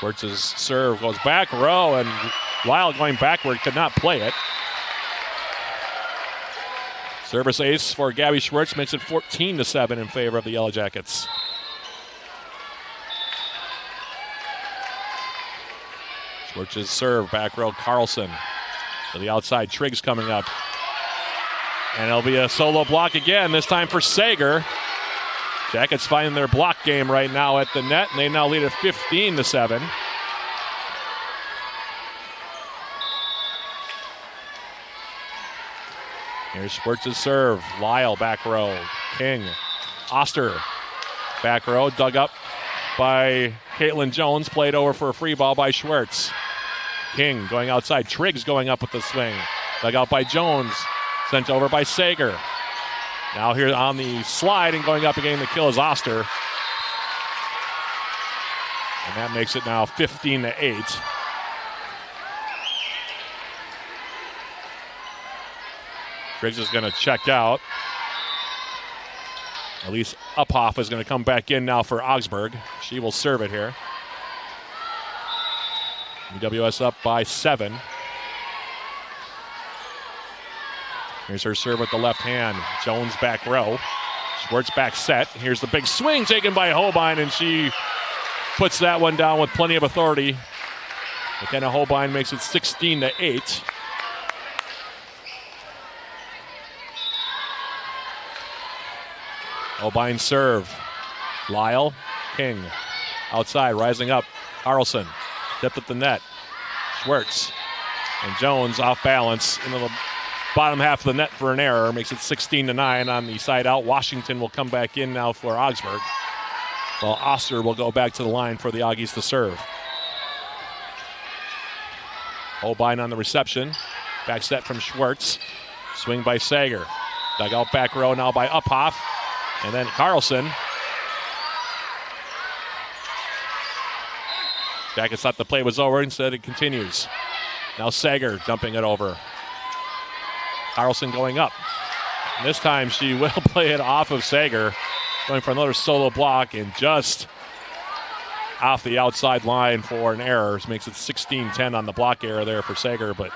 Schwartz's serve goes back row, and Lyle going backward could not play it. Service ace for Gabby Schwartz makes it 14-7 in favor of the Yellow Jackets. Schwartz's serve, back row, Carlson. To the outside, Triggs coming up. And it'll be a solo block again, this time for Sager. Jackets finding their block game right now at the net, and they now lead at 15-7. Here's Schwartz's serve. Lyle, back row. King. Oster, back row, dug up by Caitlin Jones. Played over for a free ball by Schwartz. King going outside. Triggs going up with the swing. Dug out by Jones. Sent over by Sager. Now here on the slide and going up and getting the kill is Oster. And that makes it now 15-8. Triggs is going to check out. Elise Uphoff is going to come back in now for Augsburg. She will serve it here. UWS up by 7. Here's her serve with the left hand. Jones back row. Schwartz back set. Here's the big swing taken by Holbein, and she puts that one down with plenty of authority. McKenna Holbein makes it 16-8. Holbein serve. Lyle, King. Outside, rising up. Carlson. Tipped at the net. Schwartz. And Jones off balance into the bottom half of the net for an error. Makes it 16-9 on the side out. Washington will come back in now for Augsburg, while Oster will go back to the line for the Aggies to serve. Holbein on the reception. Back set from Schwartz. Swing by Sager. Dug out back row now by Uphoff. And then Carlson. Jackets thought the play was over. Instead, it continues. Now Sager dumping it over. Carlson going up. And this time she will play it off of Sager. Going for another solo block and just off the outside line for an error. This makes it 16-10 on the block error there for Sager. But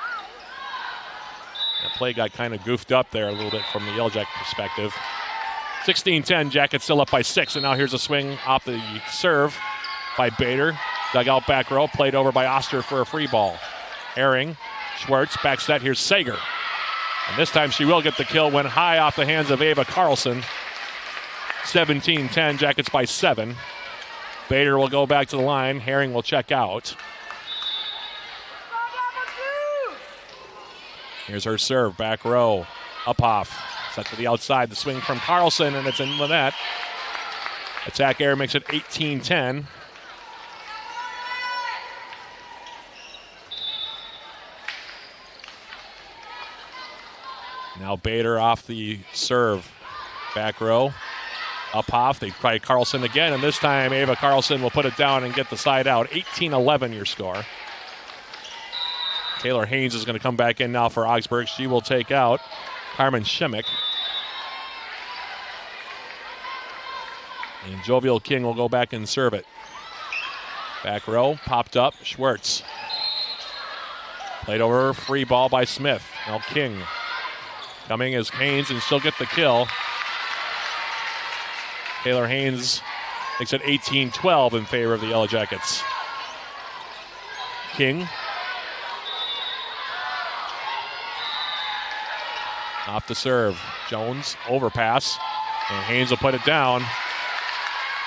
that play got kind of goofed up there a little bit from the Yellow Jacket perspective. 16-10, Jackets still up by 6. And now here's a swing off the serve by Bader. Dug out back row, played over by Oster for a free ball. Herring, Schwartz, back set, here's Sager. And this time she will get the kill, went high off the hands of Ava Carlson. 17-10, Jackets by 7. Bader will go back to the line, Herring will check out. Here's her serve, back row, Uphoff. Set to the outside, the swing from Carlson, and it's in the net. Attack error makes it 18-10. Now Bader off the serve. Back row. Uphoff. They try Carlson again, and this time Ava Carlson will put it down and get the side out. 18-11 your score. Taylor Haynes is going to come back in now for Augsburg. She will take out Carmen Schimick. And Jovial King will go back and serve it. Back row, popped up, Schwartz. Played over, free ball by Smith. Now King. Coming is Haynes, and she'll get the kill. Taylor Haynes makes it 18-12 in favor of the Yellow Jackets. King. Off the serve. Jones, overpass. And Haynes will put it down.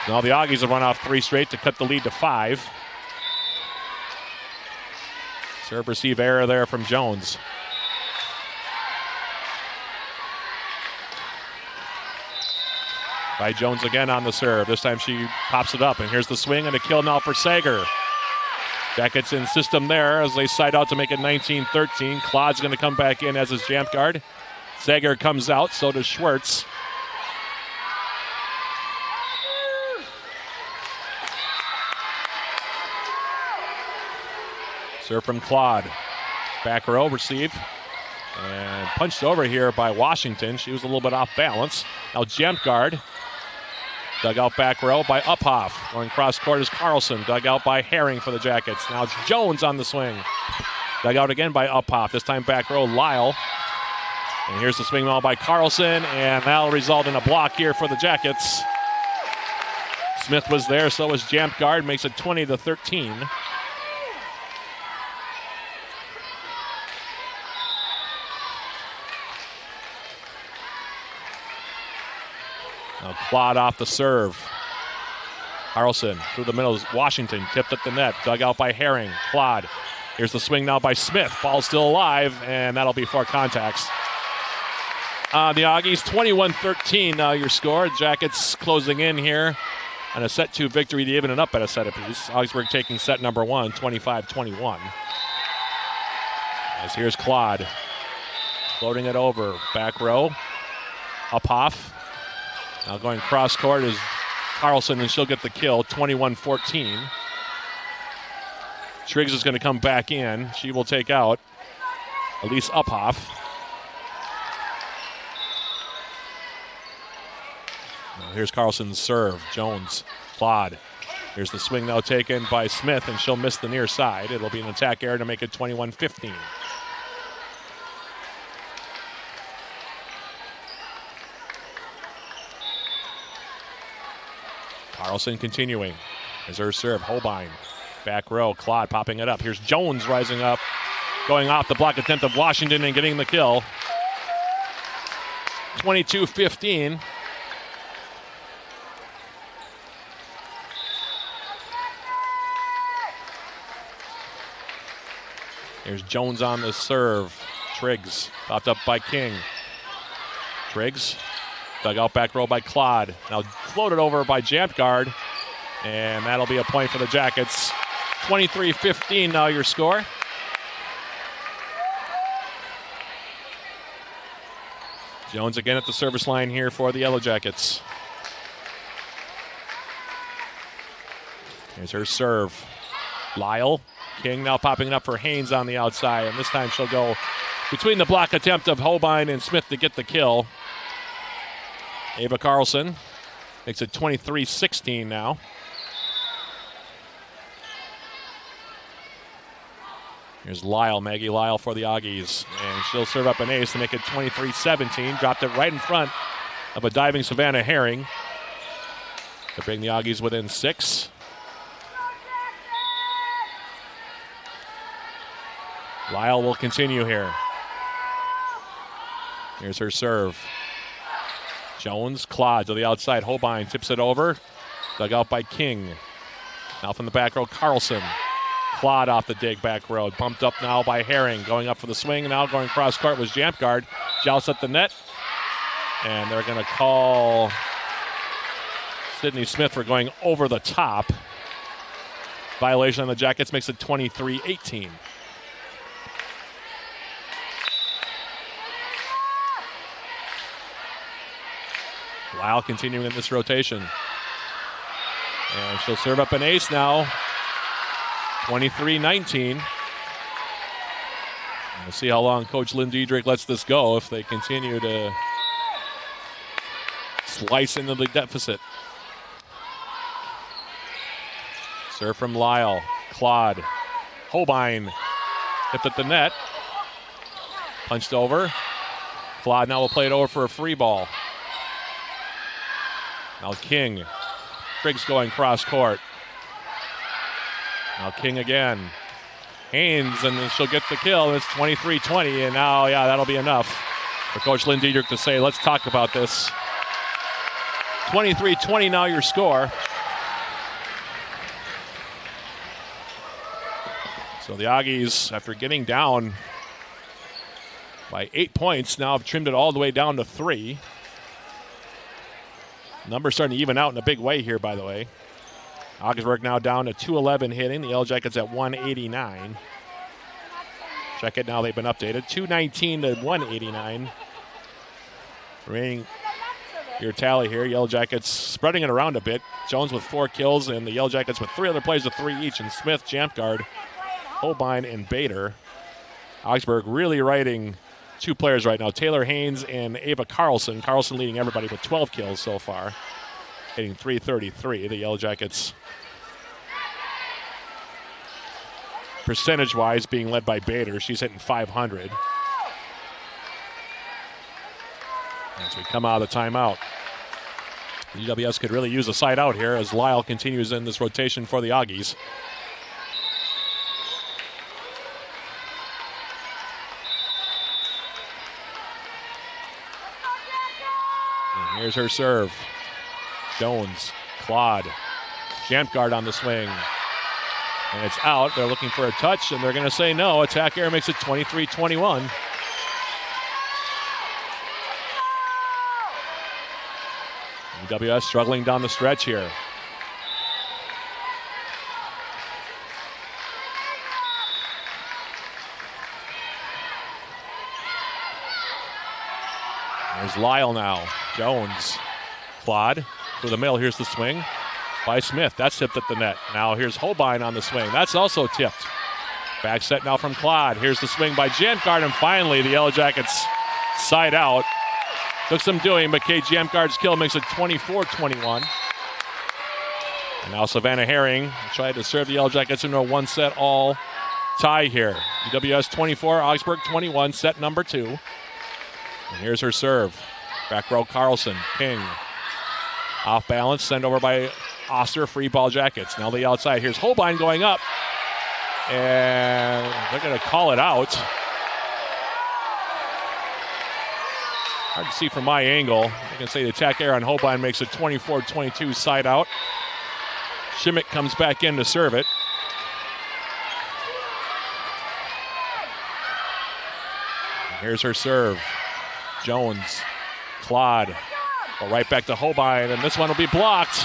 Now the Aggies have run off 3 straight to cut the lead to 5. Serve receive error there from Jones. By Jones again on the serve. This time she pops it up, and here's the swing and a kill now for Sager. Jackets in system there as they side out to make it 19-13. Claude's going to come back in as his jump guard. Sager comes out, so does Schwartz. Serve from Claude. Back row, receive. And punched over here by Washington. She was a little bit off balance. Now jump guard. Dug out back row by Uphoff. Going cross court is Carlson. Dug out by Herring for the Jackets. Now it's Jones on the swing. Dug out again by Uphoff. This time back row, Lyle. And here's the swing ball by Carlson, and that'll result in a block here for the Jackets. Smith was there, so was Jampgard. Makes it 20-13. Now Claude off the serve. Carlson through the middle. Washington tipped at the net. Dug out by Herring. Claude. Here's the swing now by Smith. Ball still alive, and that'll be 4 contacts. The Aggies, 21-13 now your score. Jackets closing in here on a set 2 victory to even it up at a set apiece. Augsburg taking set number 1, 25-21. As here's Claude. Floating it over. Back row. Uphoff. Now going cross court is Carlson, and she'll get the kill, 21-14. Triggs is going to come back in. She will take out Elise Uphoff. Now here's Carlson's serve. Jones, Claude. Here's the swing now taken by Smith, and she'll miss the near side. It'll be an attack error to make it 21-15. Carlson continuing. As her serve, Holbein. Back row, Claude popping it up. Here's Jones rising up, going off the block attempt of Washington and getting the kill. 22-15. Here's Jones on the serve. Triggs popped up by King. Triggs dug out back row by Claude. Now floated over by Jampgard. And that'll be a point for the Jackets. 23-15 now your score. Jones again at the service line here for the Yellow Jackets. Here's her serve. Lyle. King now popping it up for Haynes on the outside. And this time she'll go between the block attempt of Holbein and Smith to get the kill. Ava Carlson makes it 23-16 now. Here's Lyle, Maggie Lyle for the Aggies. And she'll serve up an ace to make it 23-17. Dropped it right in front of a diving Savannah Herring to bring the Aggies within 6. Lyle will continue here. Here's her serve. Jones, Claude to the outside. Holbein tips it over. Dug out by King. Now from the back row, Carlson. Claude off the dig back road. Bumped up now by Herring. Going up for the swing. Now going cross court was Jampgard. Joust at the net. And they're going to call Sydney Smith for going over the top. Violation on the Jackets makes it 23-18. Lyle continuing in this rotation. And she'll serve up an ace now. 23-19. We'll see how long Coach Lynn Diedrich lets this go if they continue to slice into the deficit. Serve from Lyle. Claude. Holbein tipped at the net. Punched over. Claude now will play it over for a free ball. Now King. Triggs going cross court. Now King again. Haynes, and then she'll get the kill. It's 23-20, and now, yeah, that'll be enough for Coach Lynn Diedrich to say, let's talk about this. 23-20 now your score. So the Aggies, after getting down by 8 points, now have trimmed it all the way down to 3. Numbers starting to even out in a big way here, by the way. Augsburg now down to 211 hitting. The Yellow Jackets at 189. Check it now, they've been updated. 219 to 189. Remaining your tally here. Yellow Jackets spreading it around a bit. Jones with 4 kills, and the Yellow Jackets with 3 other players with 3 each. And Smith, Jampgard, Holbein, and Bader. Augsburg really riding 2 players right now, Taylor Haynes and Ava Carlson. Carlson leading everybody with 12 kills so far. hitting .333. The Yellow Jackets, percentage-wise, being led by Bader. She's hitting .500. As we come out of the timeout, UWS could really use a side out here as Lyle continues in this rotation for the Aggies. And here's her serve. Jones, Claude, Jampgard on the swing. And it's out. They're looking for a touch, and they're going to say no. Attack error makes it 23-21. UWS struggling down the stretch here. There's Lyle now. Jones. Claude through the middle. Here's the swing by Smith. That's tipped at the net. Now here's Holbein on the swing. That's also tipped. Back set now from Claude. Here's the swing by Jampgard, and finally the Yellow Jackets side out. Took some doing, but Kate Jampgard's kill makes it 24-21. And now Savannah Herring tried to serve the Yellow Jackets into a one-set all tie here. UWS 24, Augsburg 21, set number 2. And here's her serve. Back row Carlson, King. Off balance, sent over by Oster, free ball Jackets. Now the outside. Here's Holbein going up. And they're going to call it out. Hard to see from my angle. I can say the attack error on Holbein makes it 24-22 side out. Shimmick comes back in to serve it. And here's her serve. Jones, Claude, right back to Holbein, and this one will be blocked.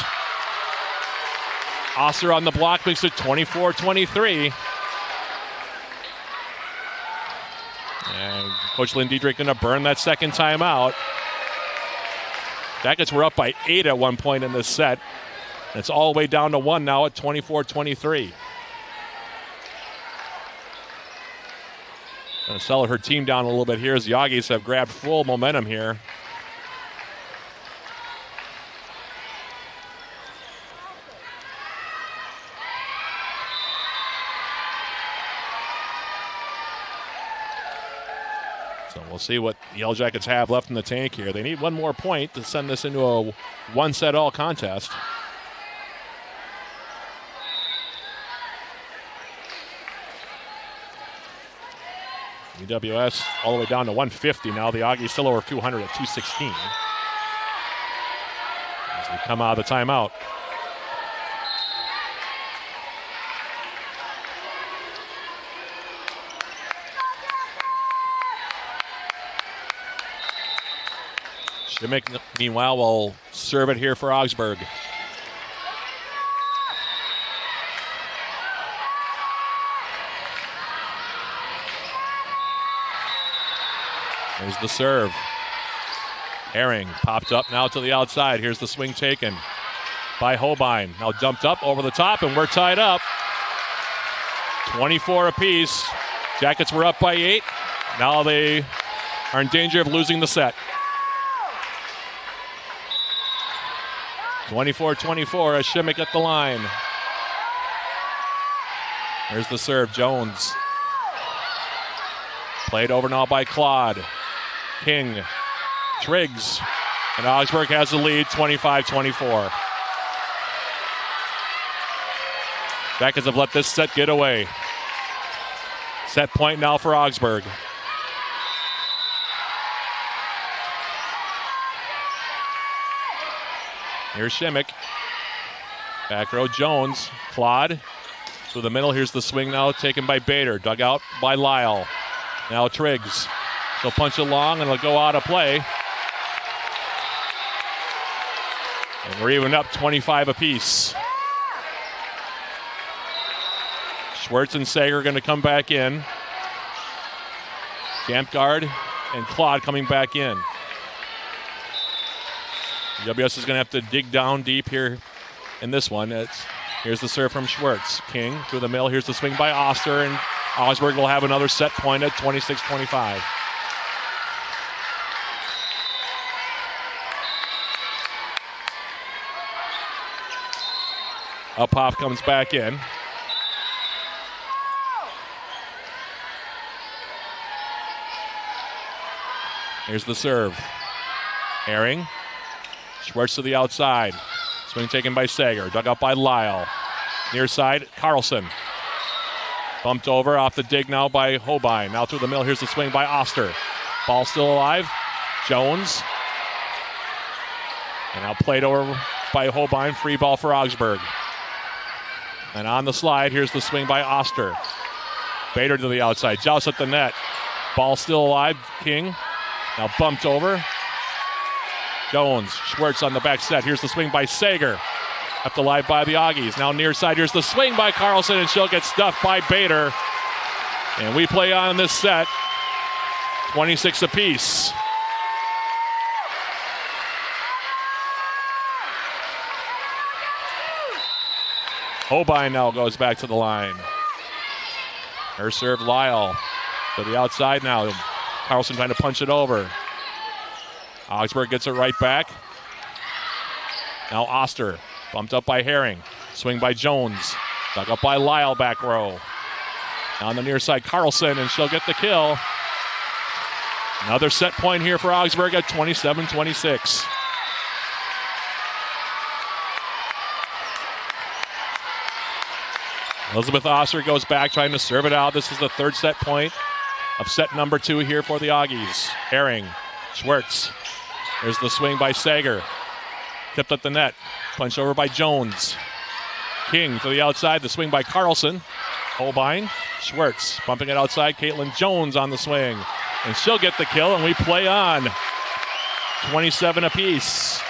Oster on the block makes it 24-23. And Coach Lynn Diedrich going to burn that second timeout. Jackets were up by 8 at one point in this set. It's all the way down to 1 now at 24-23. Going to settle her team down a little bit here as the Aggies have grabbed full momentum here. So we'll see what the Yellow Jackets have left in the tank here. They need one more point to send this into a one-set-all contest. UWS all the way down to 150 now. The Aggies still over 200 at 216. As we come out of the timeout. Shimmick, meanwhile, will serve it here for Augsburg. There's the serve. Herring popped up now to the outside. Here's the swing taken by Holbein. Now dumped up over the top, and we're tied up. 24 apiece. Jackets were up by 8. Now they are in danger of losing the set. 24-24 as Shimmick at the line. There's the serve, Jones. Played over now by Claude. King, Triggs, and Augsburg has the lead, 25-24. Jackets have let this set get away. Set point now for Augsburg. Here's Shimmick. Back row Jones. Claude through the middle. Here's the swing now taken by Bader. Dug out by Lyle. Now Triggs. She'll punch it long and it'll go out of play. And we're even up 25 apiece. Schwartz and Sager are going to come back in. Jampgard and Claude coming back in. UWS is going to have to dig down deep here in this one. Here's the serve from Schwartz. King through the middle. Here's the swing by Oster, and Augsburg will have another set point at 26-25. Uphoff comes back in. Here's the serve. Herring. Schwartz to the outside. Swing taken by Sager. Dug up by Lyle. Near side, Carlson. Bumped over off the dig now by Hobein. Now through the middle. Here's the swing by Oster. Ball still alive. Jones. And now played over by Hobein. Free ball for Augsburg. And on the slide, here's the swing by Oster. Bader to the outside. Joust at the net. Ball still alive. King. Now bumped over. Jones. Schwartz on the back set. Here's the swing by Sager. Up the live by the Augies. Now near side. Here's the swing by Carlson, and she'll get stuffed by Bader. And we play on this set. 26 apiece. Hobein now goes back to the line. Her serve, Lyle. To the outside now. Carlson trying to punch it over. Augsburg gets it right back. Now Oster. Bumped up by Herring. Swing by Jones. Dug up by Lyle back row. On the near side, Carlson, and she'll get the kill. Another set point here for Augsburg at 27-26. Elizabeth Oster goes back trying to serve it out. This is the third set point of set number 2 here for the Augies. Herring. Schwartz. There's the swing by Sager. Tipped at the net. Punch over by Jones. King to the outside. The swing by Carlson. Hobein. Schwartz bumping it outside. Caitlin Jones on the swing. And she'll get the kill, and we play on. 27 apiece.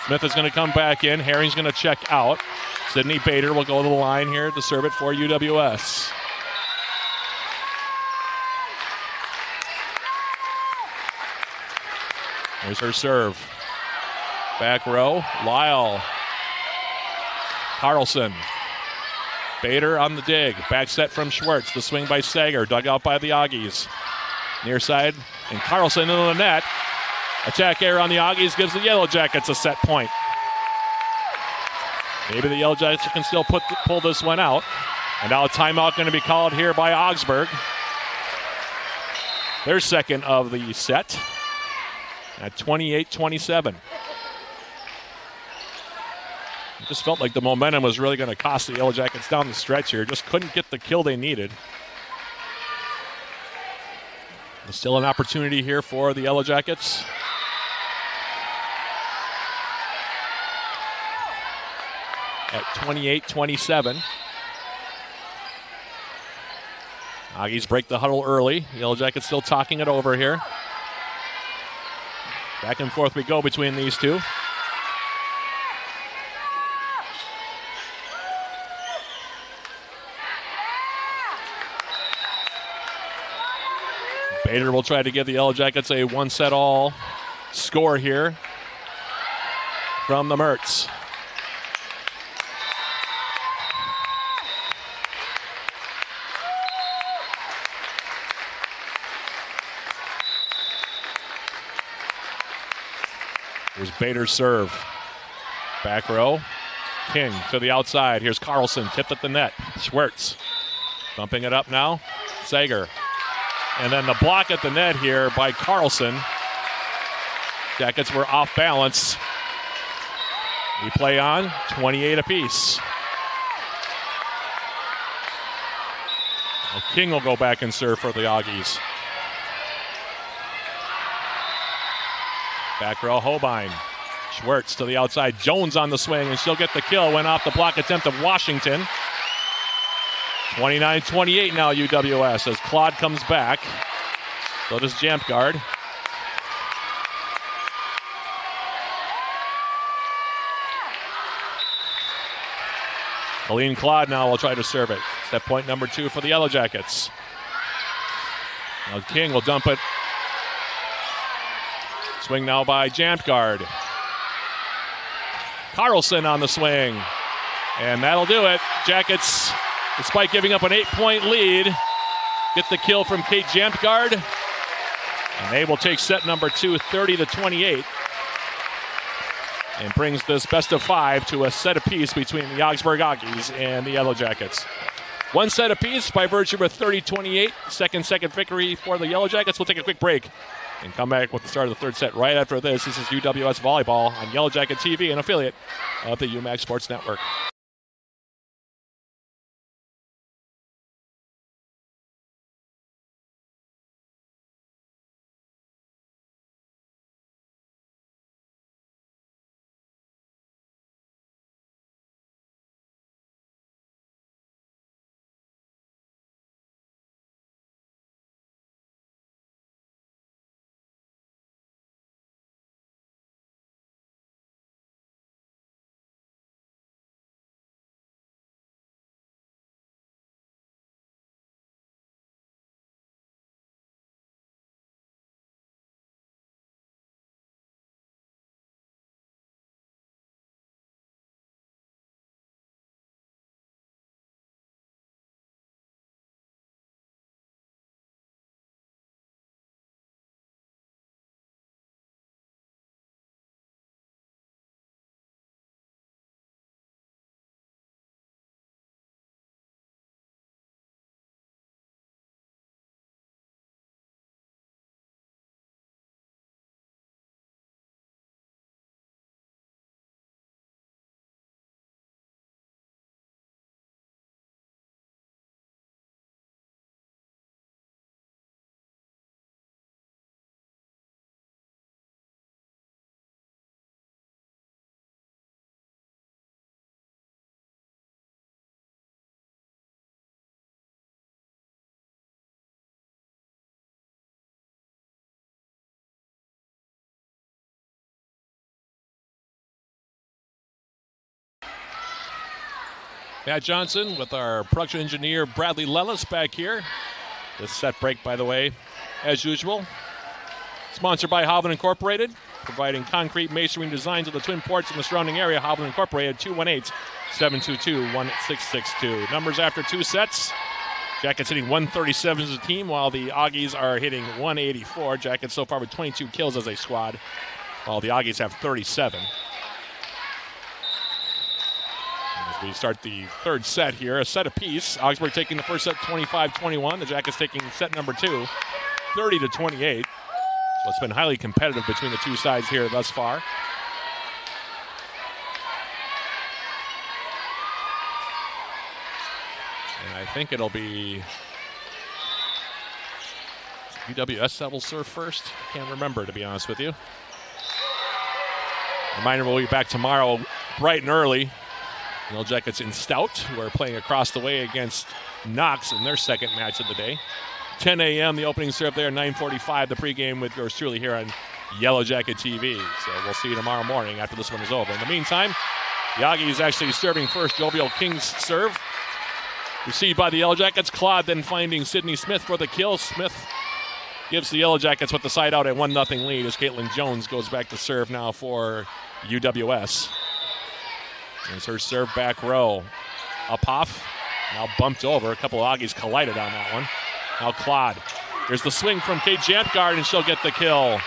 Smith is going to come back in. Herring's going to check out. Sydney Bader will go to the line here to serve it for UWS. There's her serve. Back row, Lyle. Carlson. Bader on the dig. Back set from Schwartz. The swing by Sager. Dug out by the Augies. Near side. And Carlson into the net. Attack error on the Augies gives the Yellow Jackets a set point. Maybe the Yellow Jackets can still pull this one out. And now a timeout going to be called here by Augsburg. Their second of the set. At 28-27. It just felt like the momentum was really going to cost the Yellow Jackets down the stretch here. Just couldn't get the kill they needed. There's still an opportunity here for the Yellow Jackets. At 28-27. Aggies break the huddle early. Yellow Jackets still talking it over here. Back and forth we go between these two. Bader will try to give the Yellow Jackets a one-set-all score here from the Mertz. Here's Bader's serve. Back row. King to the outside. Here's Carlson. Tipped at the net. Schwartz. Bumping it up now. Sager. And then the block at the net here by Carlson. Jackets were off balance. We play on 28 apiece. Well, King will go back and serve for the Augies. Back row, Hobein. Schwartz to the outside. Jones on the swing, and she'll get the kill. Went off the block attempt of Washington. 29-28 now UWS as Claude comes back. So does Jampgard. Colleen Claude now will try to serve it. Set point number 2 for the Yellow Jackets. Now King will dump it. Swing now by Jampgard. Carlson on the swing. And that'll do it. Jackets, despite giving up an 8-point lead, get the kill from Kate Jampgard. And they will take set number 2, 30-28. and brings this best of 5 to a set apiece between the Augsburg Aggies and the Yellow Jackets. One set apiece by virtue of a 30-28 second victory for the Yellow Jackets. We'll take a quick break and come back with the start of the third set right after this. This is UWS Volleyball on Yellow Jacket TV, an affiliate of the UMAC Sports Network. Matt Johnson with our production engineer Bradley Lellis back here. This set break, by the way, as usual, sponsored by Hovland Incorporated, providing concrete masonry designs of the Twin Ports in the surrounding area. Hovland Incorporated, 218-722-1662. Numbers after 2 sets. Jackets hitting 137 as a team, while the Aggies are hitting 184. Jackets so far with 22 kills as a squad, while the Aggies have 37. We start the third set here, a set apiece. Augsburg taking the first set 25-21. The Jackets taking set number 2, 30-28. So it's been highly competitive between the two sides here thus far. And I think it'll be UWS that will serve first. I can't remember, to be honest with you. Reminder, we'll be back tomorrow bright and early. Yellow Jackets in Stout, who are playing across the way against Knox in their second match of the day. 10 a.m. the opening serve there, 9:45 the pregame with yours truly here on Yellow Jacket TV. So we'll see you tomorrow morning after this one is over. In the meantime, the Aggies actually serving first. Jovial King's serve. Received by the Yellow Jackets. Claude then finding Sidney Smith for the kill. Smith gives the Yellow Jackets with the side out at 1-0 lead as Caitlin Jones goes back to serve now for UWS. There's her serve back row. Uphoff now bumped over. A couple of Aggies collided on that one. Now Claude. There's the swing from Kate Jampgard, and she'll get the kill.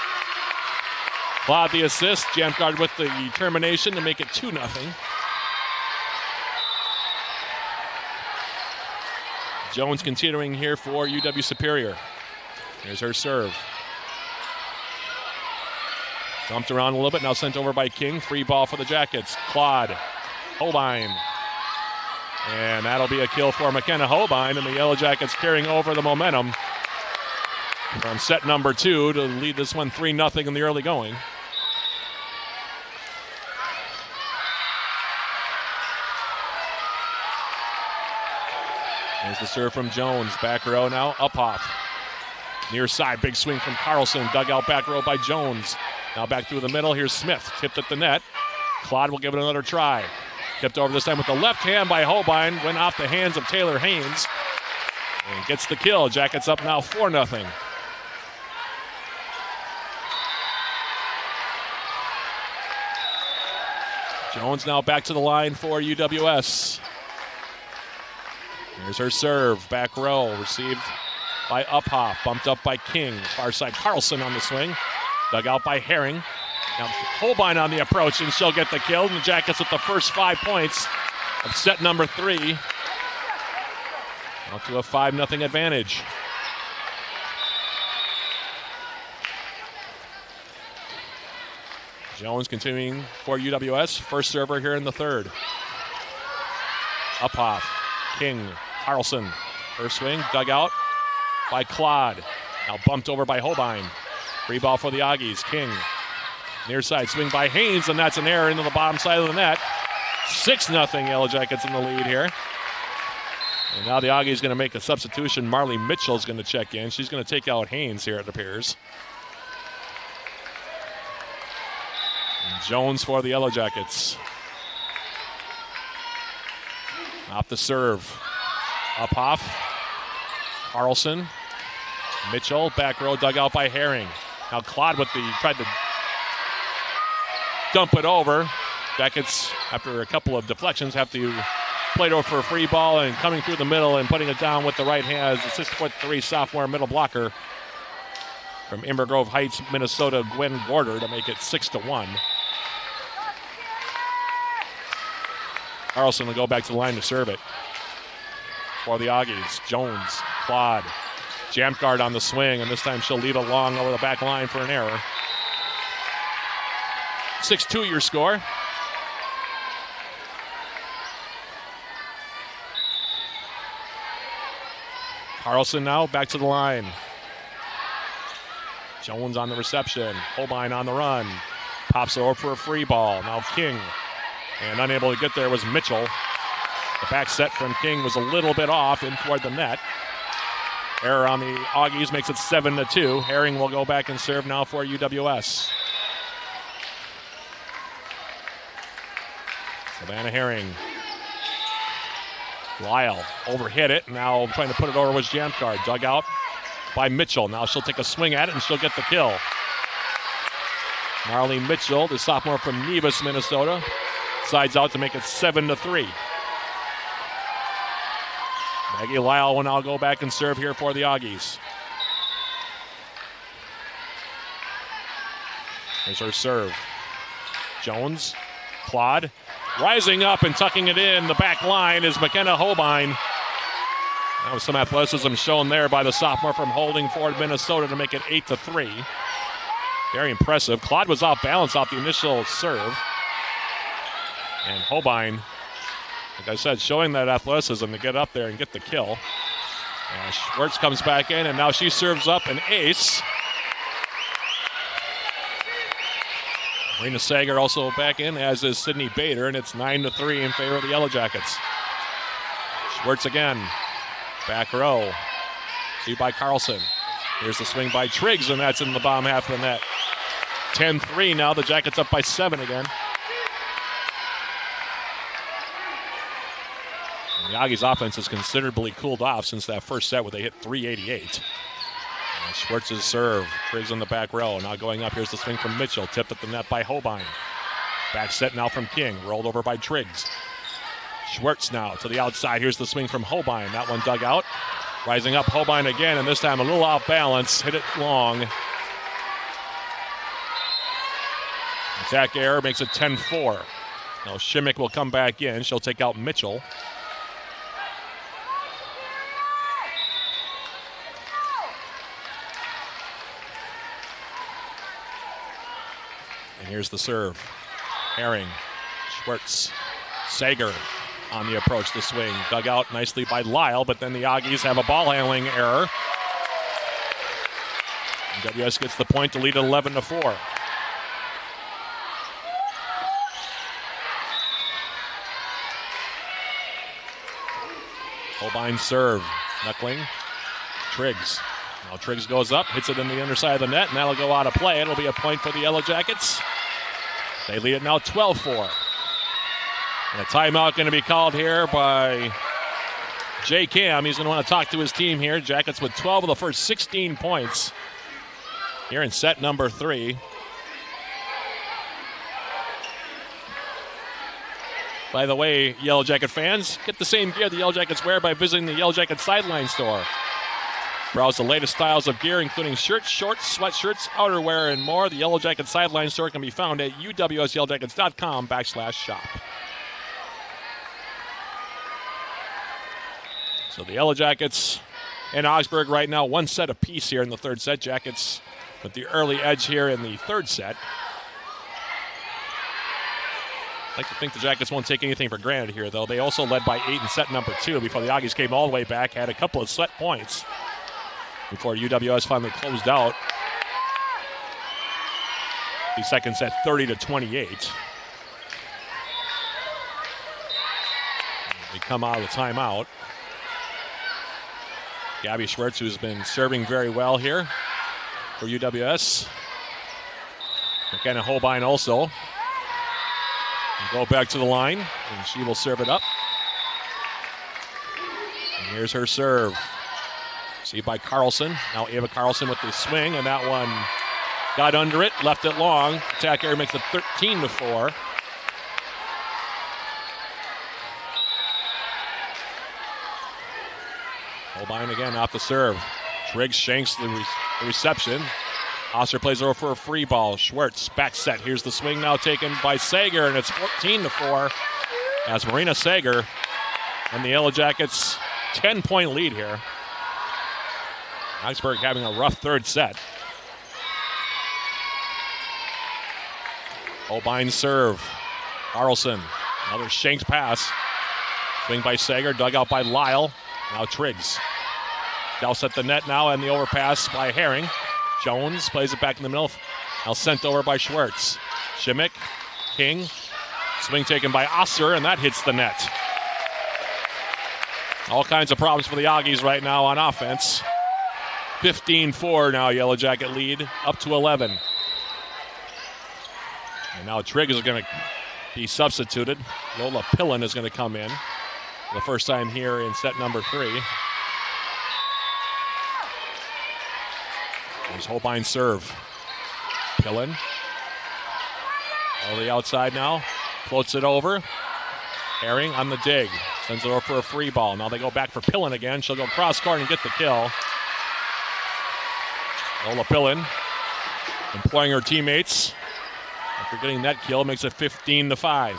Claude the assist. Jampgard with the termination to make it 2-0. Jones continuing here for UW Superior. Here's her serve. Bumped around a little bit, now sent over by King. Free ball for the Jackets. Claude. Holbein. And that'll be a kill for McKenna Holbein, and the Yellow Jackets carrying over the momentum from set number 2 to lead this one 3-0 in the early going. There's the serve from Jones. Back row now, Uphoff. Near side, big swing from Carlson. Dug out back row by Jones. Now back through the middle, here's Smith. Tipped at the net. Claude will give it another try. Tipped over this time with the left hand by Holbein. Went off the hands of Taylor Haynes. And gets the kill. Jackets up now 4-0. Jones now back to the line for UWS. Here's her serve. Back row. Received by Uphoff. Bumped up by King. Far side Carlson on the swing. Dug out by Herring. Now Holbein on the approach, and she'll get the kill. And the Jackets with the first 5 points of set number 3. Out to a 5-0 advantage. Jones continuing for UWS. First server here in the third. Uphoff, King, Carlson. First swing, dug out by Claude. Now bumped over by Holbein. Free ball for the Aggies. King. Near side swing by Haynes, and that's an error into the bottom side of the net. 6-0 Yellow Jackets in the lead here. And now the Aggies going to make a substitution. Marley Mitchell's going to check in. She's going to take out Haynes here, it appears. And Jones for the Yellow Jackets. Off the serve. Uphoff. Carlson. Mitchell, back row, dug out by Herring. Now Claude tried to dump it over. Jackets, after a couple of deflections, have to play it over for a free ball, and coming through the middle and putting it down with the right hand is the 6'3" sophomore middle blocker from Amber Grove Heights, Minnesota, Gwen Gorder, to make it 6-1. Carlson will go back to the line to serve it for the Aggies. Jones, Claude, jump guard on the swing, and this time she'll leave it long over the back line for an error. 6-2 your score. Carlson now back to the line. Jones on the reception. Holbein on the run. Pops it over for a free ball. Now King. And unable to get there was Mitchell. The back set from King was a little bit off in toward the net. Error on the Aggies makes it 7-2. Herring will go back and serve now for UWS. Savannah Herring. Lyle overhit it. Now trying to put it over was Jamkard. Dug out by Mitchell. Now she'll take a swing at it and she'll get the kill. Marlene Mitchell, the sophomore from Nevis, Minnesota, sides out to make it 7-3. Maggie Lyle will now go back and serve here for the Aggies. Here's her serve. Jones, Claude, rising up and tucking it in. The back line is McKenna Holbein. That was some athleticism shown there by the sophomore from Holding Ford, Minnesota, to make it 8-3. Very impressive. Claude was off balance off the initial serve. And Holbein, like I said, showing that athleticism to get up there and get the kill. And Schwartz comes back in, and now she serves up an ace. Marina Sager also back in, as is Sydney Bader, and it's 9-3 in favor of the Yellow Jackets. Schwartz again. Back row. See by Carlson. Here's the swing by Triggs, and that's in the bottom half of the net. 10-3 now. The Jackets up by 7 again. And the Aggies offense has considerably cooled off since that first set where they hit 388. And Schwartz's serve. Triggs on the back row. Now going up. Here's the swing from Mitchell. Tipped at the net by Holbein. Back set now from King. Rolled over by Triggs. Schwartz now to the outside. Here's the swing from Holbein. That one dug out. Rising up Holbein again, and this time a little off balance. Hit it long. Attack error makes it 10-4. Now Shimmick will come back in. She'll take out Mitchell. And here's the serve. Herring, Schwartz, Sager on the approach, the swing. Dug out nicely by Lyle, but then the Aggies have a ball handling error. And WS gets the point to lead at 11-4. Holbein serve, knuckling. Triggs. Now Triggs goes up, hits it in the underside of the net, and that'll go out of play. It'll be a point for the Yellow Jackets. They lead it now 12-4. And a timeout going to be called here by Jay Cam. He's going to want to talk to his team here. Jackets with 12 of the first 16 points here in set number 3. By the way, Yellow Jacket fans, get the same gear the Yellow Jackets wear by visiting the Yellow Jacket Sideline store. Browse the latest styles of gear, including shirts, shorts, sweatshirts, outerwear, and more. The Yellow Jackets sideline store can be found at uwsyellowjackets.com/shop. So the Yellow Jackets and Augsburg right now, one set apiece here in the third set. Jackets with the early edge here in the third set. I'd like to think the Jackets won't take anything for granted here, though. They also led by 8 in set number 2 before the Aggies came all the way back, had a couple of set points before UWS finally closed out the second set 30-28. They come out of the timeout. Gabby Schwartz, who's been serving very well here for UWS. McKenna Holbein also. Go back to the line, and she will serve it up. And here's her serve. Received by Carlson. Now Ava Carlson with the swing, and that one got under it, left it long. Attack air makes it 13-4. Holbein again off the serve. Triggs shanks the reception. Oster plays over for a free ball. Schwartz back set. Here's the swing now taken by Sager, and it's 14-4 as Marina Sager and the Yellow Jackets 10-point lead here. Augsburg having a rough third set. Holbein serve. Carlson. Another shanks pass. Swing by Sager, dug out by Lyle. Now Triggs. Douse at the net now, and the overpass by Herring. Jones plays it back in the middle. Now sent over by Schwartz. Shimmick, King. Swing taken by Oster, and that hits the net. All kinds of problems for the Aggies right now on offense. 15-4 now, Yellow Jacket lead, up to 11. And now Triggs is going to be substituted. Lola Pillen is going to come in for the first time here in set number 3. There's Holbein serve. Pillen. On the outside now. Floats it over. Herring on the dig. Sends it over for a free ball. Now they go back for Pillen again. She'll go cross court and get the kill. Lola Pillen employing her teammates. After getting that kill, makes it 15-5.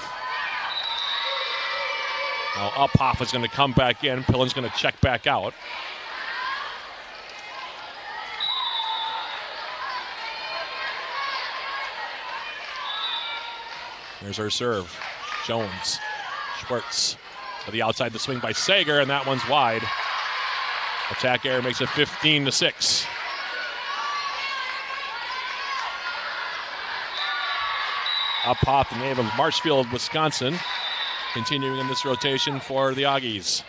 Now Uphoff is going to come back in. Pillen's going to check back out. There's her serve. Jones. Schwartz. To the outside, the swing by Sager, and that one's wide. Attack air makes it 15-6. Uphoff, the native of Marshfield, Wisconsin. Continuing in this rotation for the Aggies.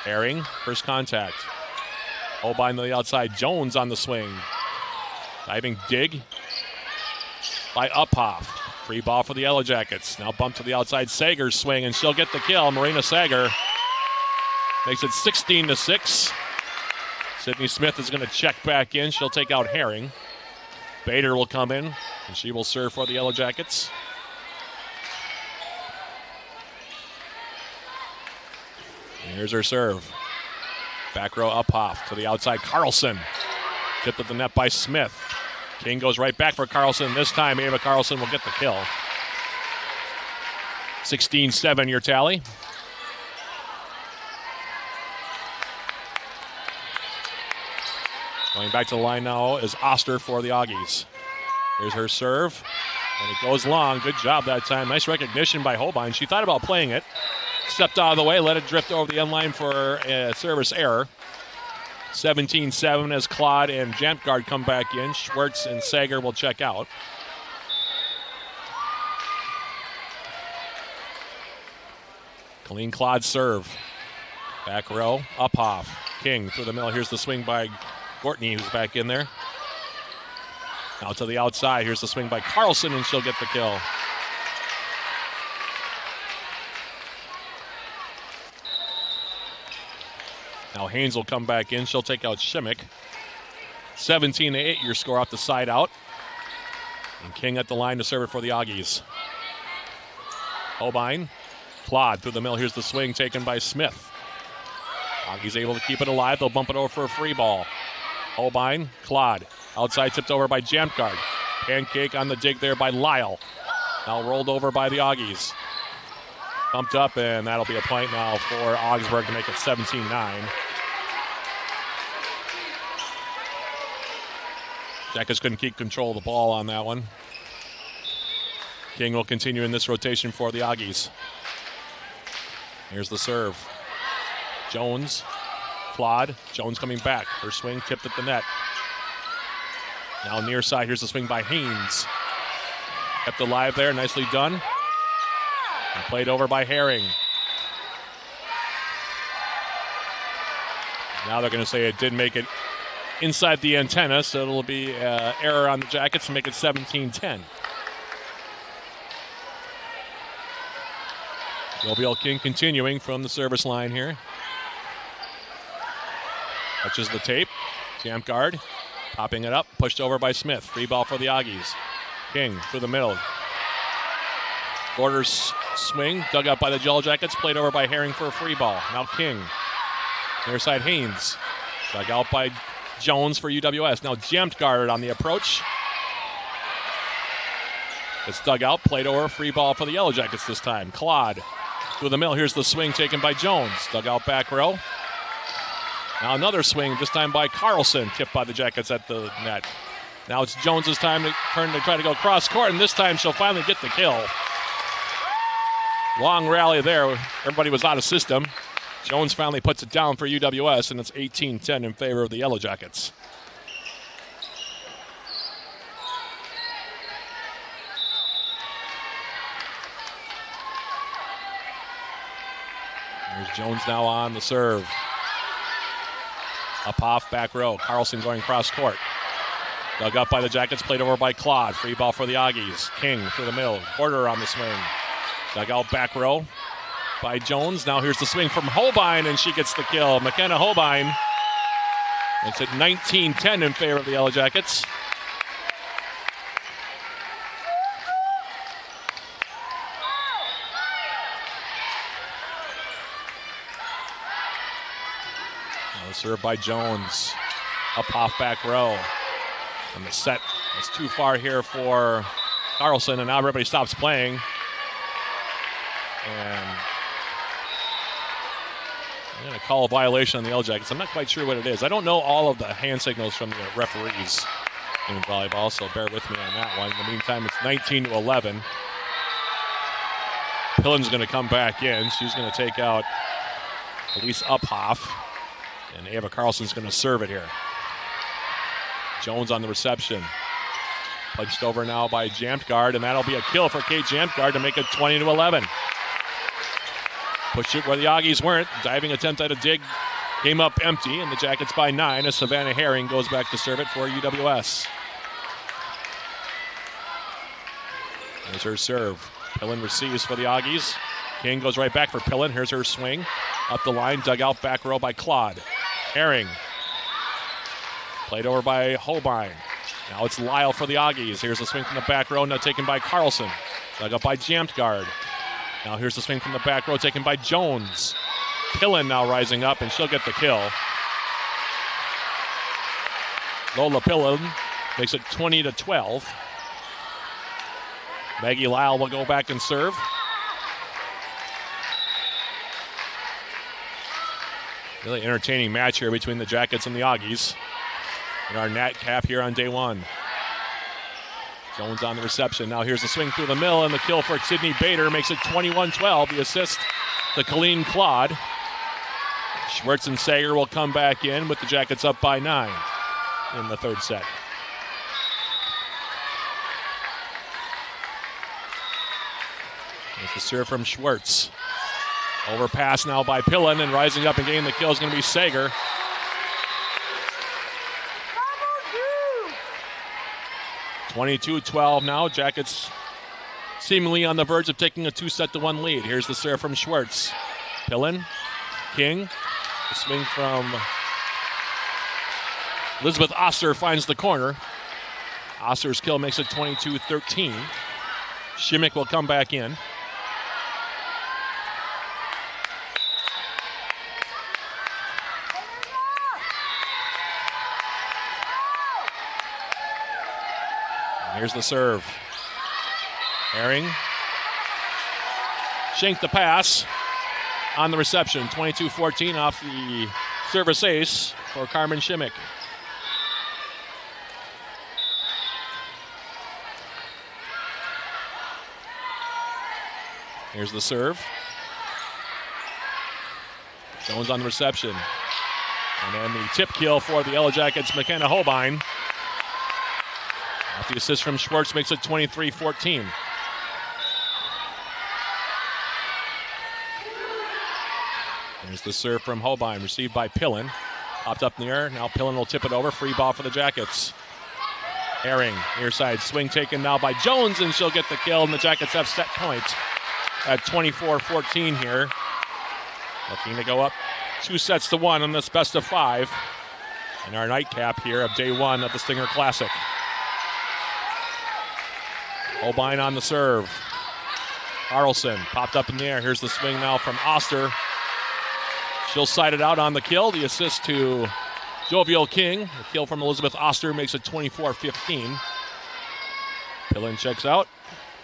Herring, first contact. Holbein to the outside. Jones on the swing. Diving dig by Uphoff. Free ball for the Yellow Jackets. Now bump to the outside. Sager's swing, and she'll get the kill. Marina Sager makes it 16-6. Sydney Smith is going to check back in. She'll take out Herring. Bader will come in, and she will serve for the Yellow Jackets. And here's her serve. Back row Uphoff to the outside. Carlson. Tipped at the net by Smith. King goes right back for Carlson. This time, Ava Carlson will get the kill. 16-7 your tally. Going back to the line now is Oster for the Aggies. Here's her serve, and it goes long. Good job that time. Nice recognition by Holbein. She thought about playing it. Stepped out of the way, let it drift over the end line for a service error. 17-7 as Claude and Jampgard come back in. Schwartz and Sager will check out. Colleen Claude serve. Back row, Uphoff. King through the middle. Here's the swing by Courtney, who's back in there. Now to the outside. Here's the swing by Carlson, and she'll get the kill. Now Haynes will come back in. She'll take out Shimmick. 17-8 your score off the side out. And King at the line to serve it for the Aggies. Holbein. Claude through the middle. Here's the swing taken by Smith. He's able to keep it alive. They'll bump it over for a free ball. Holbein, Claude. Outside tipped over by Jamtgard. Pancake on the dig there by Lyle. Now rolled over by the Augies. Bumped up, and that'll be a point now for Augsburg to make it 17-9. Jackets couldn't keep control of the ball on that one. King will continue in this rotation for the Augies. Here's the serve. Jones, Claude. Jones coming back. Her swing tipped at the net. Now near side, here's the swing by Haynes. Kept alive there, nicely done. And played over by Herring. Now they're going to say it did make it inside the antenna, so it'll be error on the Jackets to make it 17-10. Jovial King continuing from the service line here. Touches the tape. Jamtgard popping it up, pushed over by Smith. Free ball for the Augies. King through the middle. Borders swing, dug up by the Yellow Jackets, played over by Herring for a free ball. Now King. Near side Haynes. Dug out by Jones for UWS. Now Jamtgard on the approach. It's dug out, played over, free ball for the Yellow Jackets this time. Claude through the middle. Here's the swing taken by Jones. Dug out back row. Now another swing, this time by Carlson, tipped by the Jackets at the net. Now it's Jones' time to turn to try to go cross court, and this time she'll finally get the kill. Long rally there. Everybody was out of system. Jones finally puts it down for UWS, and it's 18-10 in favor of the Yellow Jackets. There's Jones now on the serve. Up off back row. Carlson going cross court. Dug up by the Jackets, played over by Claude. Free ball for the Augies. King through the middle. Porter on the swing. Dug out back row by Jones. Now here's the swing from Holbein, and she gets the kill. McKenna Holbein. It's at 19-10 in favor of the Yellow Jackets. Served by Jones. Up off back row. And the set is too far here for Carlson, and now everybody stops playing. And I'm going to call a violation on the Yellow Jackets. I'm not quite sure what it is. I don't know all of the hand signals from the referees in volleyball, so bear with me on that one. In the meantime, it's 19-11. Pillen's going to come back in. She's going to take out Elise Uphoff. And Ava Carlson's going to serve it here. Jones on the reception. Punched over now by Jamtgard, and that'll be a kill for Kate Jamtgard to make it 20-11. Pushed it where the Augies weren't. Diving attempt at a dig came up empty, and the Jackets by 9 as Savannah Herring goes back to serve it for UWS. There's her serve. Pillen receives for the Augies. King goes right back for Pillen. Here's her swing. Up the line, dug out back row by Claude. Herring. Played over by Holbein. Now it's Lyle for the Augies. Here's the swing from the back row, now taken by Carlson. Dug up by Jamtgard. Now here's the swing from the back row, taken by Jones. Pillen now rising up, and she'll get the kill. Lola Pillen makes it 20-12. Maggie Lyle will go back and serve. Really entertaining match here between the Jackets and the Augies. And our Nat Cap here on day one. Jones on the reception. Now here's the swing through the middle, and the kill for Sydney Bader makes it 21-12. The assist to Colleen Claude. Schwartz and Sager will come back in with the Jackets up by 9 in the third set. There's the serve from Schwartz. Overpass now by Pillen, and rising up and getting the kill is going to be Sager. Bravo, 22-12 now. Jackets seemingly on the verge of taking a 2-1 lead. Here's the serve from Schwartz. Pillen, King. The swing from Elizabeth Oster finds the corner. Oster's kill makes it 22-13. Shimmick will come back in. Here's the serve. Herring. Shanked the pass on the reception. 22-14 off the service ace for Carmen Shimmick. Here's the serve. Jones on the reception. And then the tip kill for the Yellow Jackets, McKenna Holbein. The assist from Schwartz makes it 23-14. There's the serve from Holbein, received by Pillen. Popped up in the air. Now Pillen will tip it over. Free ball for the Jackets. Herring, near side swing taken now by Jones, and she'll get the kill, and the Jackets have set point at 24-14 here. Looking to go up 2-1 on this best of 5 in our nightcap here of day 1 of the Stinger Classic. Holbein on the serve. Carlson popped up in the air. Here's the swing now from Oster. She'll side it out on the kill. The assist to Jovial King. The kill from Elizabeth Oster makes it 24-15. Pillen checks out.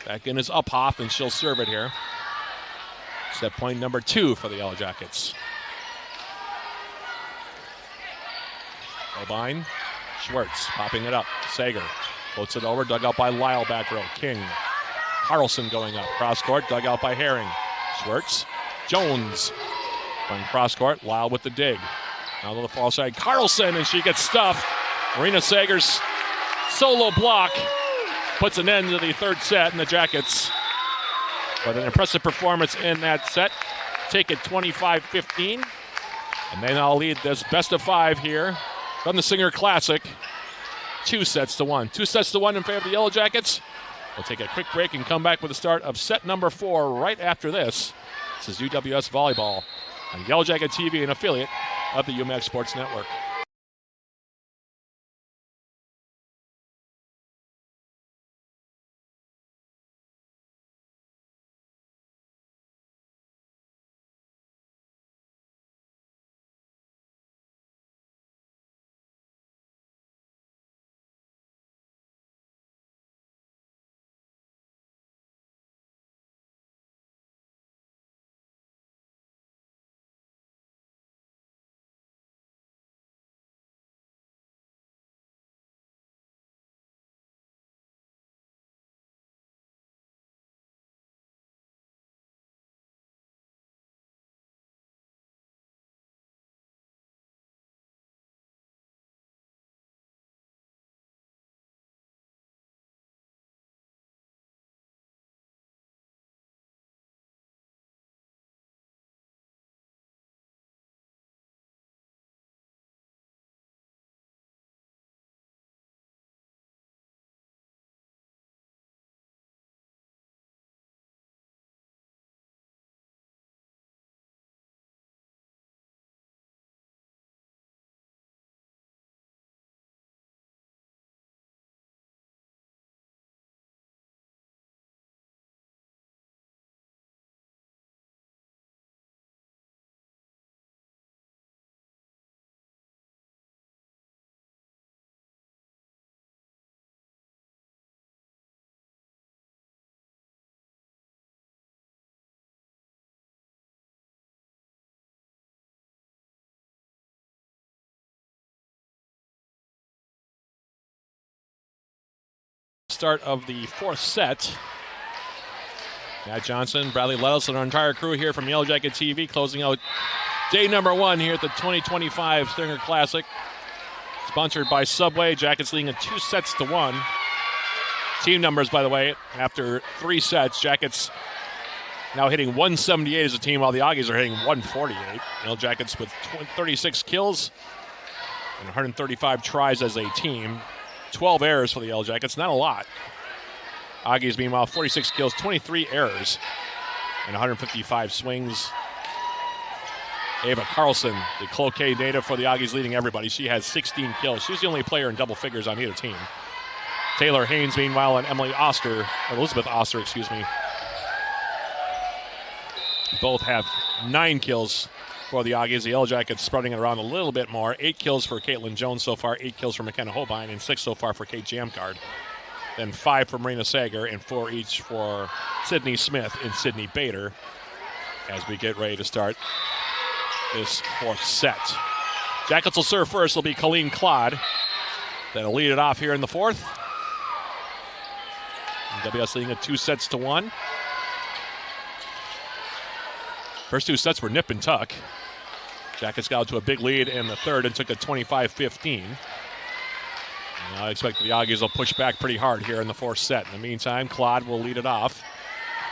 Back in is Uphoff, and she'll serve it here. Set point number 2 for the Yellow Jackets. Holbein. Schwartz popping it up. Sager floats it over. Dug out by Lyle back row. King. Carlson going up. Cross court. Dug out by Herring. Schwartz. Jones. Going cross court. Lyle with the dig. Now to the far side. Carlson, and she gets stuffed. Marina Sager's solo block puts an end to the third set, and the Jackets, with an impressive performance in that set, take it 25-15. And they now lead this best of 5 here from the Stinger Classic. 2-1. 2-1 in favor of the Yellow Jackets. We'll take a quick break and come back with the start of set number 4 right after this. This is UWS Volleyball on Yellow Jacket TV, an affiliate of the UMass Sports Network. Start of the 4th set. Matt Johnson, Bradley Lettles, and our entire crew here from Yellow Jacket TV, closing out day number 1 here at the 2025 Stinger Classic. Sponsored by Subway. Jackets leading at 2-1. Team numbers, by the way, after 3 sets, Jackets now hitting 178 as a team, while the Aggies are hitting 148. Yellow Jackets with 36 kills and 135 tries as a team. 12 errors for the Yellow Jackets, not a lot. Aggies, meanwhile, 46 kills, 23 errors, and 155 swings. Ava Carlson, the Cloquet native for the Aggies, leading everybody. She has 16 kills. She's the only player in double figures on either team. Taylor Haynes, meanwhile, and Elizabeth Oster, both have 9 kills for the Aggies. The Yellow Jackets spreading it around a little bit more. 8 kills for Caitlin Jones so far, 8 kills for McKenna Holbein, and 6 so far for Kate Jamcard. then 5 for Marina Sager, and 4 each for Sydney Smith and Sydney Bader as we get ready to start this 4th set. Jackets will serve first. Will be Colleen Clodd. That'll lead it off here in the 4th. WS leading at 2-1. First 2 sets were nip and tuck. Jackets got out to a big lead in the 3rd and took a 25-15. I expect the Aggies will push back pretty hard here in the 4th set. In the meantime, Clodd will lead it off.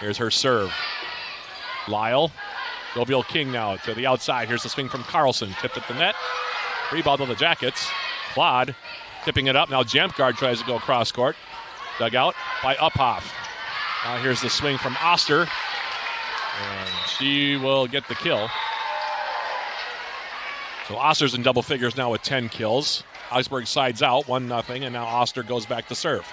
Here's her serve. Lyle. Goviel King now to the outside. Here's the swing from Carlson. Tipped at the net. Rebound on the Jackets. Clodd tipping it up. Now Jamkard tries to go cross court. Dug out by Uphoff. Now here's the swing from Oster. And she will get the kill. So Oster's in double figures now with 10 kills. Augsburg sides out 1-0, and now Oster goes back to serve.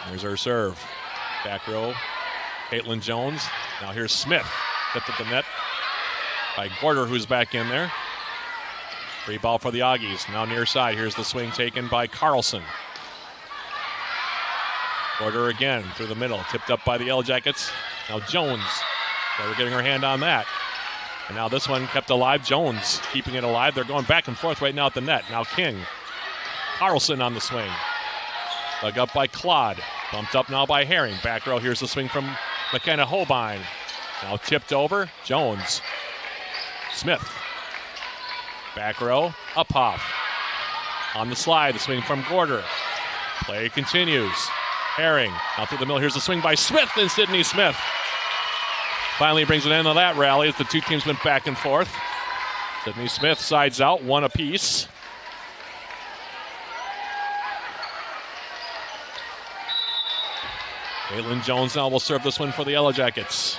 Here's her serve. Back row, Caitlin Jones. Now here's Smith. Tipped at the net by Gorder, who's back in there. Free ball for the Aggies. Now near side. Here's the swing taken by Carlson. Gorder again through the middle. Tipped up by the Yellow Jackets. Now Jones. Never getting her hand on that. And now this one kept alive. Jones keeping it alive. They're going back and forth right now at the net. Now King. Carlson on the swing. Dug up by Clodd. Bumped up now by Herring. Back row. Here's the swing from McKenna Holbein. Now tipped over. Jones. Smith. Back row. Uphoff. On the slide. The swing from Gorder. Play continues. Herring. Out through the middle. Here's the swing by Smith and Sydney Smith. Finally brings an end to that rally as the two teams went back and forth. Sydney Smith sides out, 1 apiece. Caitlin Jones now will serve this one for the Yellow Jackets.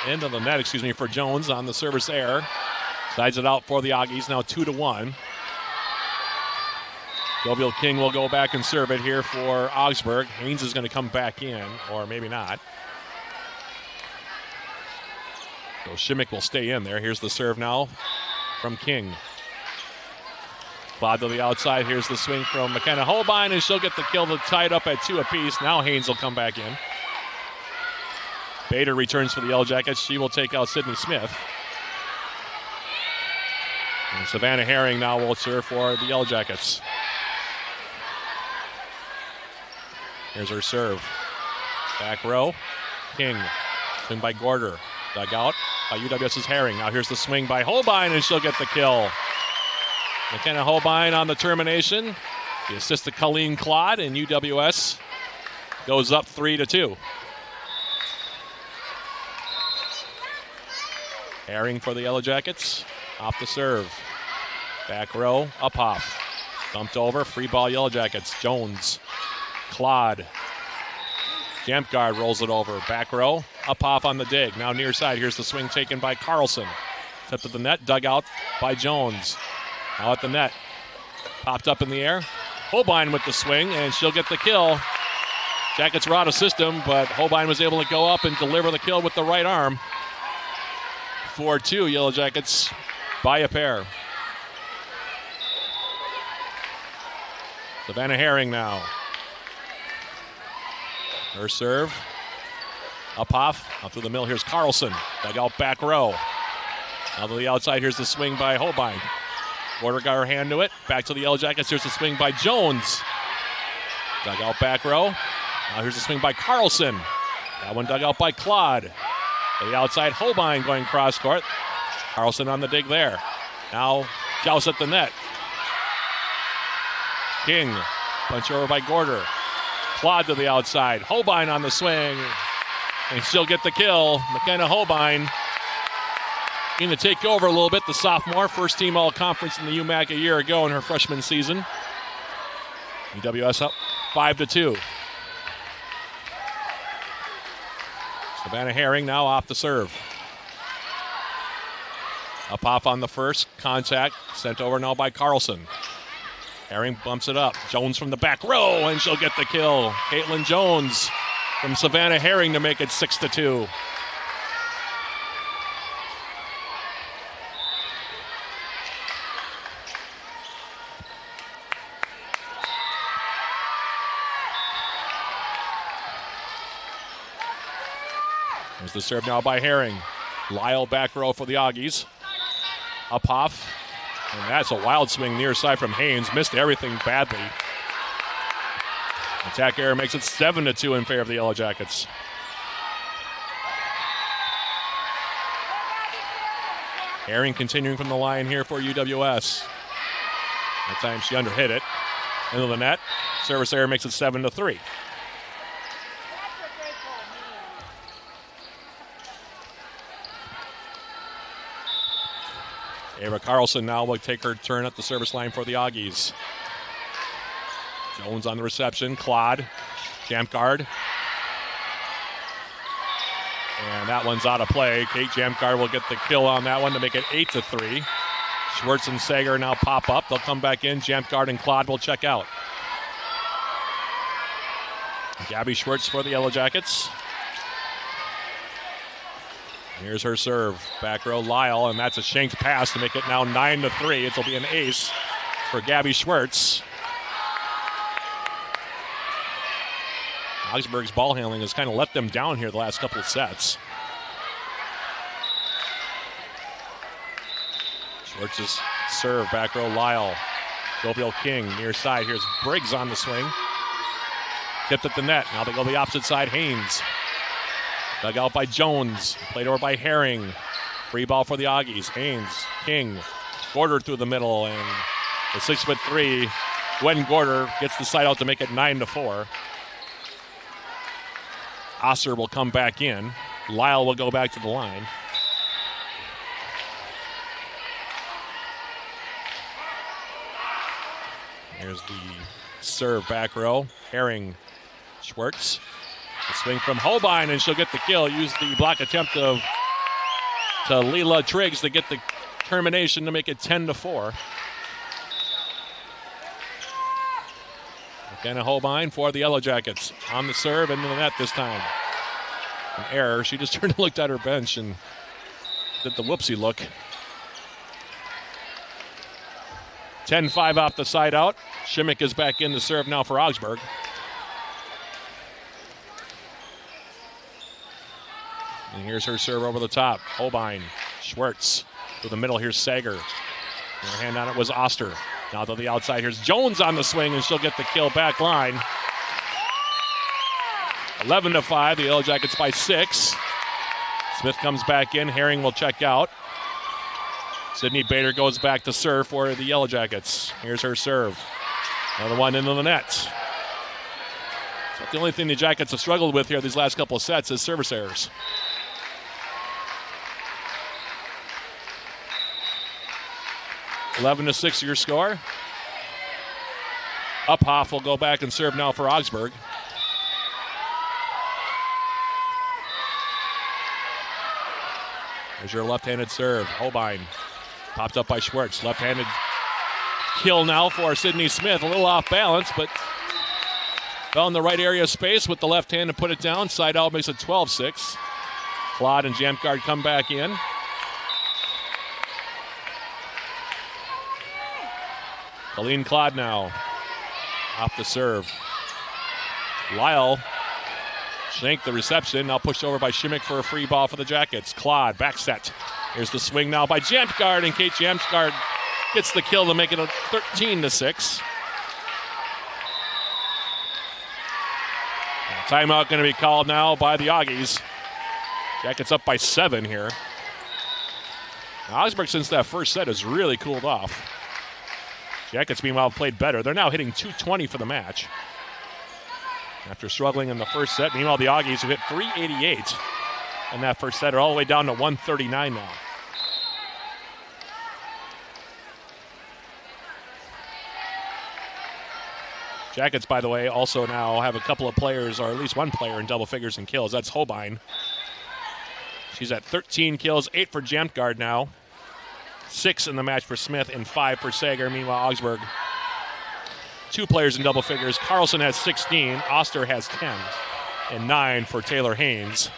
End of the net, for Jones on the service error. Sides it out for the Aggies, now 2-1. Goviel King will go back and serve it here for Augsburg. Haynes is going to come back in, or maybe not. So Shimmick will stay in there. Here's the serve now from King. Clodd to the outside. Here's the swing from McKenna Holbein, and she'll get the kill to tie it up at 2 apiece. Now Haynes will come back in. Bader returns for the Yellow Jackets. She will take out Sydney Smith. And Savannah Herring now will serve for the Yellow Jackets. Here's her serve. Back row. King. Swing by Gorder. Dug out by UWS's Herring. Now here's the swing by Holbein, and she'll get the kill. McKenna Holbein on the termination. The assist to Colleen Clodd, and UWS goes up 3-2. Herring for the Yellow Jackets. Off the serve. Back row. Uphoff. Dumped over. Free ball Yellow Jackets. Jones. Clodd. Jamkard rolls it over. Back row. Uphoff on the dig. Now near side. Here's the swing taken by Carlson. Tipped at the net. Dug out by Jones. Now at the net. Popped up in the air. Holbein with the swing, and she'll get the kill. Jackets were out of system, but Holbein was able to go up and deliver the kill with the right arm. 4-2, Yellow Jackets by a pair. Savannah Herring now. Her serve. Uphoff. Up through the middle. Here's Carlson. Dug out back row. Now to the outside. Here's the swing by Holbein. Gorder got her hand to it. Back to the Yellow Jackets. Here's the swing by Jones. Dug out back row. Now here's the swing by Carlson. That one dug out by Clodd. To the outside, Holbein going cross court. Carlson on the dig there. Now Joust at the net. King. Punch over by Gorder. Clodd to the outside. Holbein on the swing. And she'll get the kill. McKenna Holbein going to take over a little bit, the sophomore. First team all-conference in the UMAC a year ago in her freshman season. UWS up 5-2. Savannah Herring now off the serve. Uphoff on the first. Contact. Sent over now by Carlson. Herring bumps it up. Jones from the back row, and she'll get the kill. Caitlin Jones from Savannah Herring to make it 6-2. There's the serve now by Herring. Lyle back row for the Augies. Uphoff. And that's a wild swing near side from Haynes. Missed everything badly. Attack error makes it 7-2 in favor of the Yellow Jackets. Herring continuing from the line here for UWS. That time she underhit it. Into the net. Service error makes it 7-3. Ava Carlson now will take her turn at the service line for the Augies. Jones on the reception. Claude. Jamkard. And that one's out of play. Kate Jamkard will get the kill on that one to make it 8-3. Schwartz and Sager now pop up. They'll come back in. Jamkard and Claude will check out. Gabby Schwartz for the Yellow Jackets. Here's her serve. Back row Lyle, and that's a shanked pass to make it now 9-3. It'll be an ace for Gabby Schwartz. Augsburg's ball handling has kind of let them down here the last couple of sets. Schwartz's serve. Back row Lyle. Jovial King near side. Here's Briggs on the swing. Tipped at the net. Now they go the opposite side. Haynes. Dug out by Jones. Played over by Herring. Free ball for the Augies. Haynes, King, Gorder through the middle, and the 6'3" Gwen Gorder gets the side out to make it 9-4. Osser will come back in. Lyle will go back to the line. Here's the serve back row. Herring, Schwartz. The swing from Holbein, and she'll get the kill. Use the block attempt to Leela Triggs to get the termination to make it 10-4. McKenna Holbein for the Yellow Jackets on the serve into the net this time. An error. She just turned and looked at her bench and did the whoopsie look. 10-5 off the side out. Shimmick is back in to serve now for Augsburg. And here's her serve over the top. Holbein, Schwartz to the middle. Here's Sager. Her hand on it was Oster. Now to the outside. Here's Jones on the swing, and she'll get the kill back line. 11-5. The Yellow Jackets by 6. Smith comes back in. Herring will check out. Sydney Bader goes back to serve for the Yellow Jackets. Here's her serve. Another one into the net. So the only thing the Jackets have struggled with here these last couple of sets is service errors. 11-6 your score. Uphoff will go back and serve now for Augsburg. There's your left-handed serve. Holbein popped up by Schwartz. Left-handed kill now for Sydney Smith. A little off balance, but fell in the right area of space with the left hand to put it down. Side out makes it 12-6. Claude and Jamkard come back in. Colleen Claude now off the serve. Lyle shanked the reception. Now pushed over by Shimmick for a free ball for the Jackets. Claude back set. Here's the swing now by Jamkard, and Kate Jamkard gets the kill to make it a 13-6. Timeout going to be called now by the Augies. Jackets up by 7 here. Now, Augsburg, since that first set, has really cooled off. Jackets, meanwhile, played better. They're now hitting 220 for the match after struggling in the first set. Meanwhile, the Augies, who hit 388 in that first set, are all the way down to 139 now. Jackets, by the way, also now have a couple of players, or at least one player in double figures in kills. That's Holbein. She's at 13 kills, 8 for Jamkard now. 6 in the match for Smith and 5 for Sager. Meanwhile, Augsburg, 2 players in double figures. Carlson has 16. Oster has 10. and 9 for Taylor Haynes.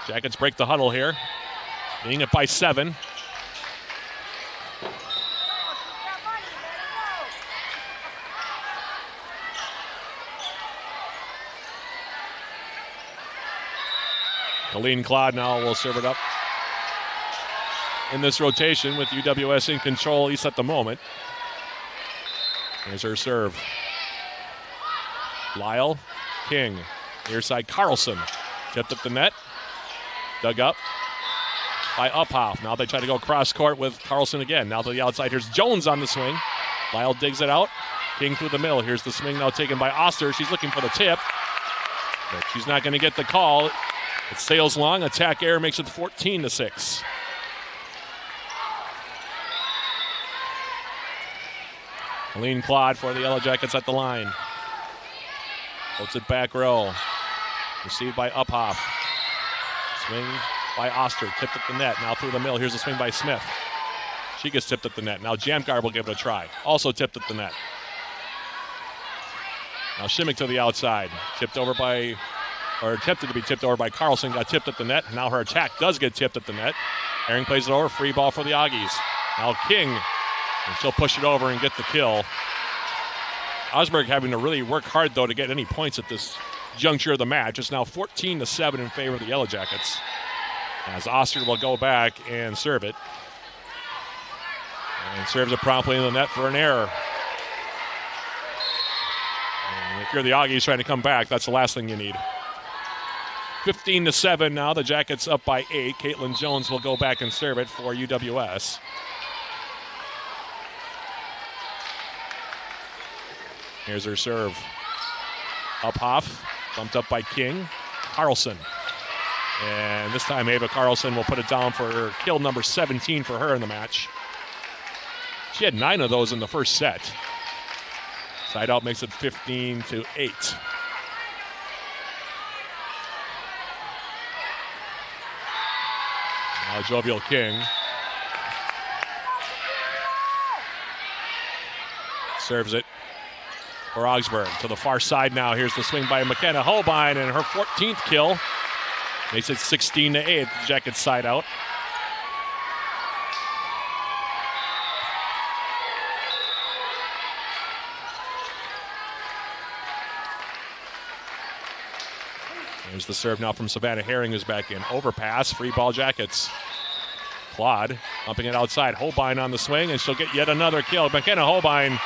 Jackets break the huddle here, leading it by 7. Colleen Claude now will serve it up in this rotation with UWS in control, at least at the moment. Here's her serve. Lyle, King, near side Carlson, tipped at the net, dug up by Uphoff. Now they try to go cross court with Carlson again. Now to the outside, here's Jones on the swing. Lyle digs it out. King through the middle. Here's the swing now taken by Oster. She's looking for the tip, but she's not going to get the call. It sails long. Attack error makes it 14-6. Colleen Claude for the Yellow Jackets at the line. Puts it back row. Received by Uphoff. Swing by Oster. Tipped at the net. Now through the middle. Here's a swing by Smith. She gets tipped at the net. Now Jamgar will give it a try. Also tipped at the net. Now Shimmick to the outside. Tipped over by, or attempted to be tipped over by Carlson. Got tipped at the net. Now her attack does get tipped at the net. Herring plays it over. Free ball for the Aggies. Now King. And she'll push it over and get the kill. Augsburg having to really work hard, though, to get any points at this juncture of the match. It's now 14-7 in favor of the Yellow Jackets, as Oster will go back and serve it. And serves it promptly in the net for an error. And if you're the Aggies trying to come back, that's the last thing you need. 15-7 now. The Jackets up by 8. Caitlin Jones will go back and serve it for UWS. Here's her serve. Uphoff, bumped up by King. Carlson. And this time Ava Carlson will put it down for kill number 17 for her in the match. She had 9 of those in the first set. Side out makes it 15-8. Now Jovial King. Serves it for Augsburg. To the far side now. Here's the swing by McKenna Holbein, and her 14th kill makes it 16-8. The Jackets side out. There's the serve now from Savannah Herring, who's back in. Overpass, free ball Jackets. Claude pumping it outside. Holbein on the swing, and she'll get yet another kill. McKenna Holbein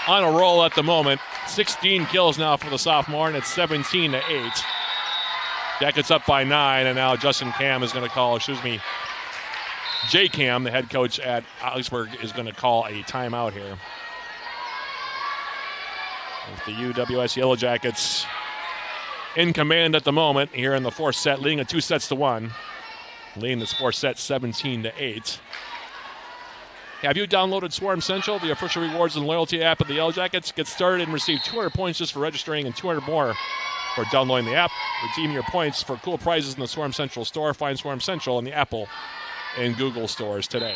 on a roll at the moment. 16 kills now for the sophomore, and it's 17-8. Jackets up by 9, and now Justin Cam is going to call, Jay Cam, the head coach at Augsburg, is going to call a timeout here. With the UWS Yellow Jackets in command at the moment here in the fourth set, leading at 2-1. Leading this fourth set 17-8. Have you downloaded Swarm Central, the official rewards and loyalty app of the Yellow Jackets? Get started and receive 200 points just for registering and 200 more for downloading the app. Redeem your points for cool prizes in the Swarm Central store. Find Swarm Central in the Apple and Google stores today.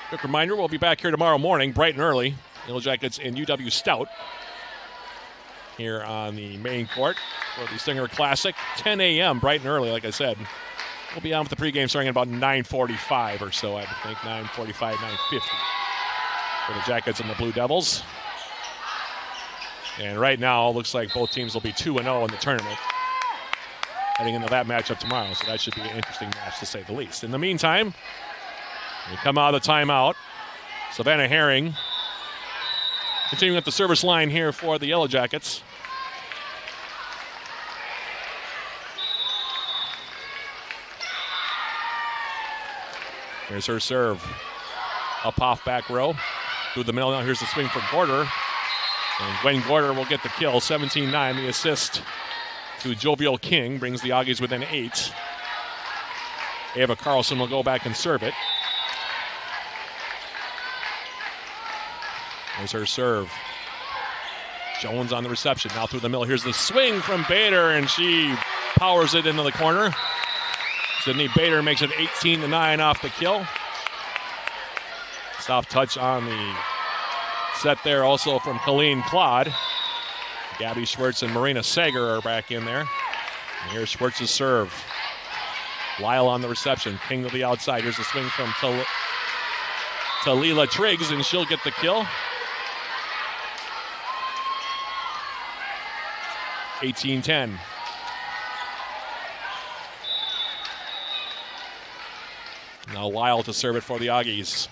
Quick reminder, we'll be back here tomorrow morning, bright and early. Yellow Jackets and UW Stout here on the main court for the Stinger Classic. 10 a.m., bright and early, like I said. We'll be on with the pregame starting at about 9:45 or so, I think. 9:45, 9:50 for the Jackets and the Blue Devils. And right now, it looks like both teams will be 2-0 in the tournament heading into that matchup tomorrow. So that should be an interesting match, to say the least. In the meantime, we come out of the timeout. Savannah Herring continuing at the service line here for the Yellow Jackets. Here's her serve. Up off back row. Through the middle now. Here's the swing for Gorder. And Gwen Gorder will get the kill. 17-9. The assist to Jovial King brings the Aggies within 8. Ava Carlson will go back and serve it. There's her serve. Jones on the reception. Now through the middle. Here's the swing from Bader, and she powers it into the corner. Sydney Bader makes it 18-9 off the kill. Soft touch on the set there also from Colleen Claude. Gabby Schwartz and Marina Sager are back in there. And here's Schwartz's serve. Lyle on the reception. King to the outside. Here's a swing from Talila Triggs, and she'll get the kill. 18-10. Now Lyle to serve it for the Aggies.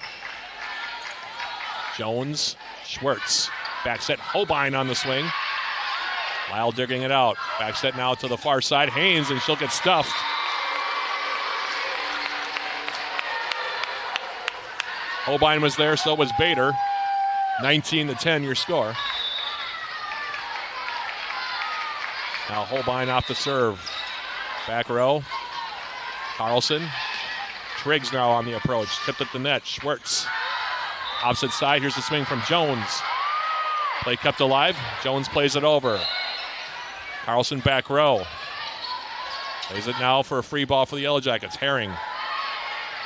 Jones, Schwartz. Back set, Hobein on the swing. Lyle digging it out. Back set now to the far side. Haynes, and she'll get stuffed. Hobein was there, so was Bader. 19-10 your score. Now Hobein off the serve. Back row. Carlson. Triggs now on the approach. Tipped at the net. Schwartz. Opposite side. Here's the swing from Jones. Play kept alive. Jones plays it over. Carlson back row. Plays it now for a free ball for the Yellow Jackets. Herring.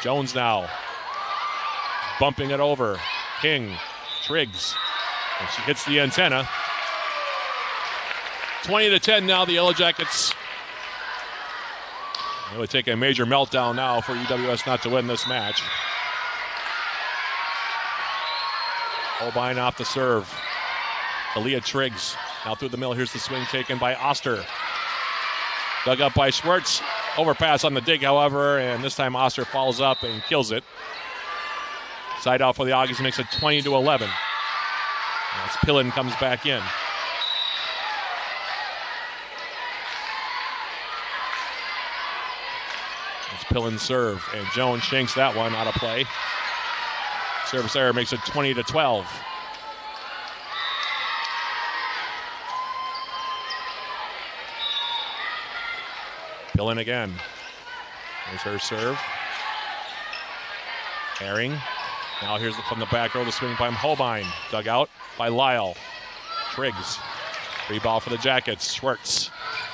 Jones now. Bumping it over. King. Triggs. And she hits the antenna. 20-10 now, the Yellow Jackets. It would take a major meltdown now for UWS not to win this match. Hobein off the serve. Aaliyah Triggs now through the middle. Here's the swing taken by Oster. Dug up by Schwartz. Overpass on the dig, however, and this time Oster follows up and kills it. Side out for the Aggies makes it 20-11. As Pillin comes back in. It's Pillin's serve, and Jones shanks that one out of play. Service error makes it 20-12. Pillin again. There's her serve. Herring. Now here's from the back row, the swing by Hobein. Dug out by Lyle. Triggs. Free ball for the Jackets. Schwartz.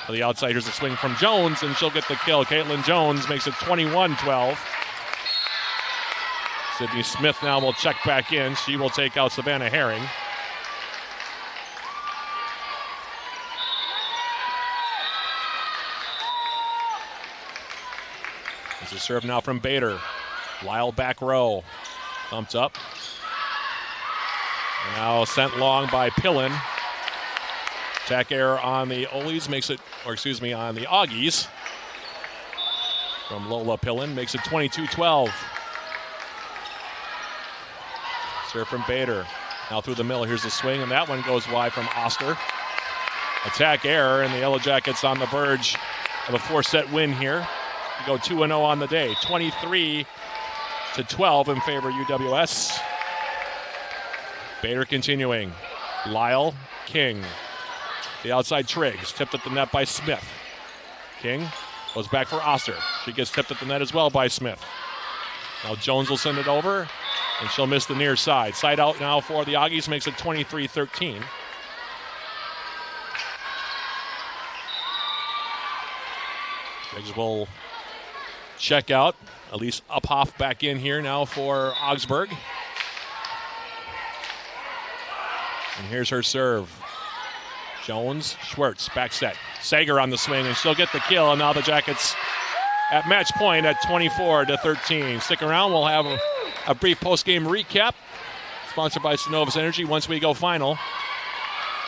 To the outside, here's a swing from Jones, and she'll get the kill. Caitlin Jones makes it 21-12. Sydney Smith now will check back in. She will take out Savannah Herring. There's a serve now from Bader. Lyle back row. Thumped up. And now sent long by Pillin. Attack error on the Olies makes it, on the Aggies. From Lola Pillin makes it 22-12. Serve from Bader. Now through the middle, here's the swing, and that one goes wide from Oster. Attack error, and the Yellow Jackets on the verge of a 4-set win here. We go 2-0 on the day. 23-12 in favor of UWS. Bader continuing. Lyle, King. The outside Triggs, tipped at the net by Smith. King goes back for Oster. She gets tipped at the net as well by Smith. Now Jones will send it over, and she'll miss the near side. Side out now for the Aggies, makes it 23-13. Triggs will check out. Elise Uphoff back in here now for Augsburg. And here's her serve. Jones, Schwartz, back set. Sager on the swing, and she'll get the kill. And now the Jackets at match point at 24-13. Stick around. We'll have a brief post-game recap sponsored by Synovus Energy once we go final.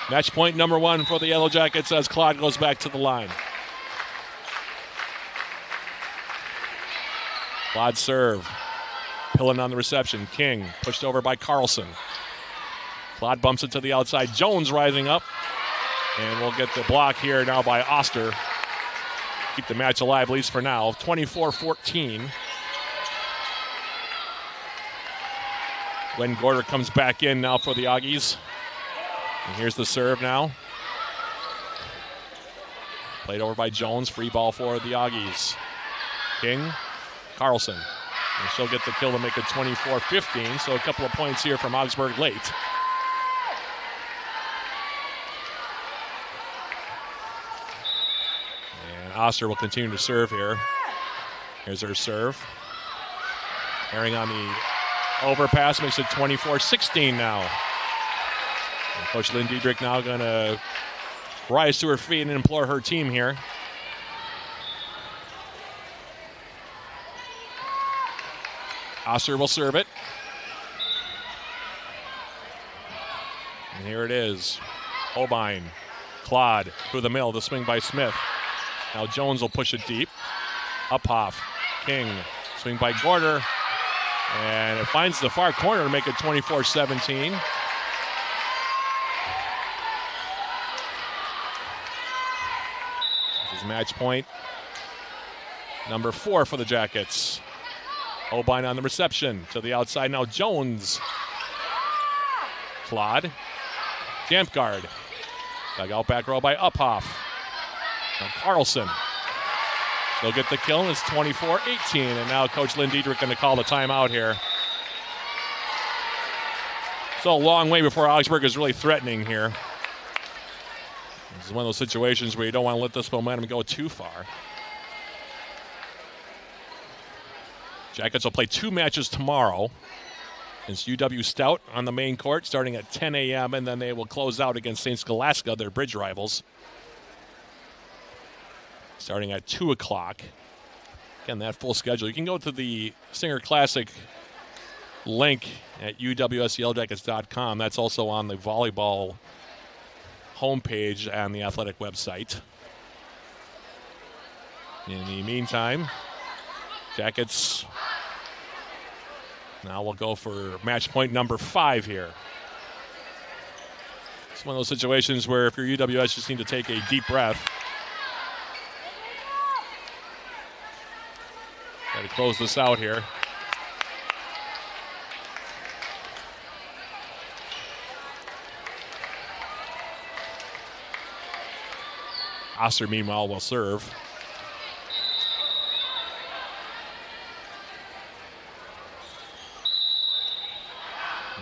Match point number 1 for the Yellow Jackets as Claude goes back to the line. Claude serve. Pillin on the reception. King pushed over by Carlson. Claude bumps it to the outside. Jones rising up. And we'll get the block here now by Oster. Keep the match alive, at least for now. 24-14. Gwen Gorder comes back in now for the Aggies. And here's the serve now. Played over by Jones. Free ball for the Aggies. King, Carlson. And she'll get the kill to make it 24-15. So a couple of points here from Augsburg late. Oster will continue to serve here. Here's her serve. Herring on the Overpass makes it 24-16 now. And Coach Lynn Diedrich now going to rise to her feet and implore her team here. Oster will serve it. And here it is. Holbein, Claude through the middle, the swing by Smith. Now Jones will push it deep. Uphoff, King, swing by Gorder. And it finds the far corner to make it 24-17. This is match point number 4 for the Jackets. Holbein on the reception to the outside. Now Jones. Claude. Jump guard. Dug out back row by Uphoff. Now Carlson. They'll get the kill, and it's 24-18. And now Coach Lynn Diedrich going to call the timeout here. So a long way before Augsburg is really threatening here. This is one of those situations where you don't want to let this momentum go too far. Jackets will play 2 matches tomorrow. It's UW Stout on the main court starting at 10 a.m. and then they will close out against St. Scholastica, their bridge rivals, starting at 2 o'clock. Again, that full schedule. You can go to the Singer Classic link at uwsyellowjackets.com. That's also on the volleyball homepage on the athletic website. In the meantime, Jackets now we'll go for match point number 5 here. It's one of those situations where if you're UWS, you just need to take a deep breath. Got to close this out here. Oster, meanwhile, will serve.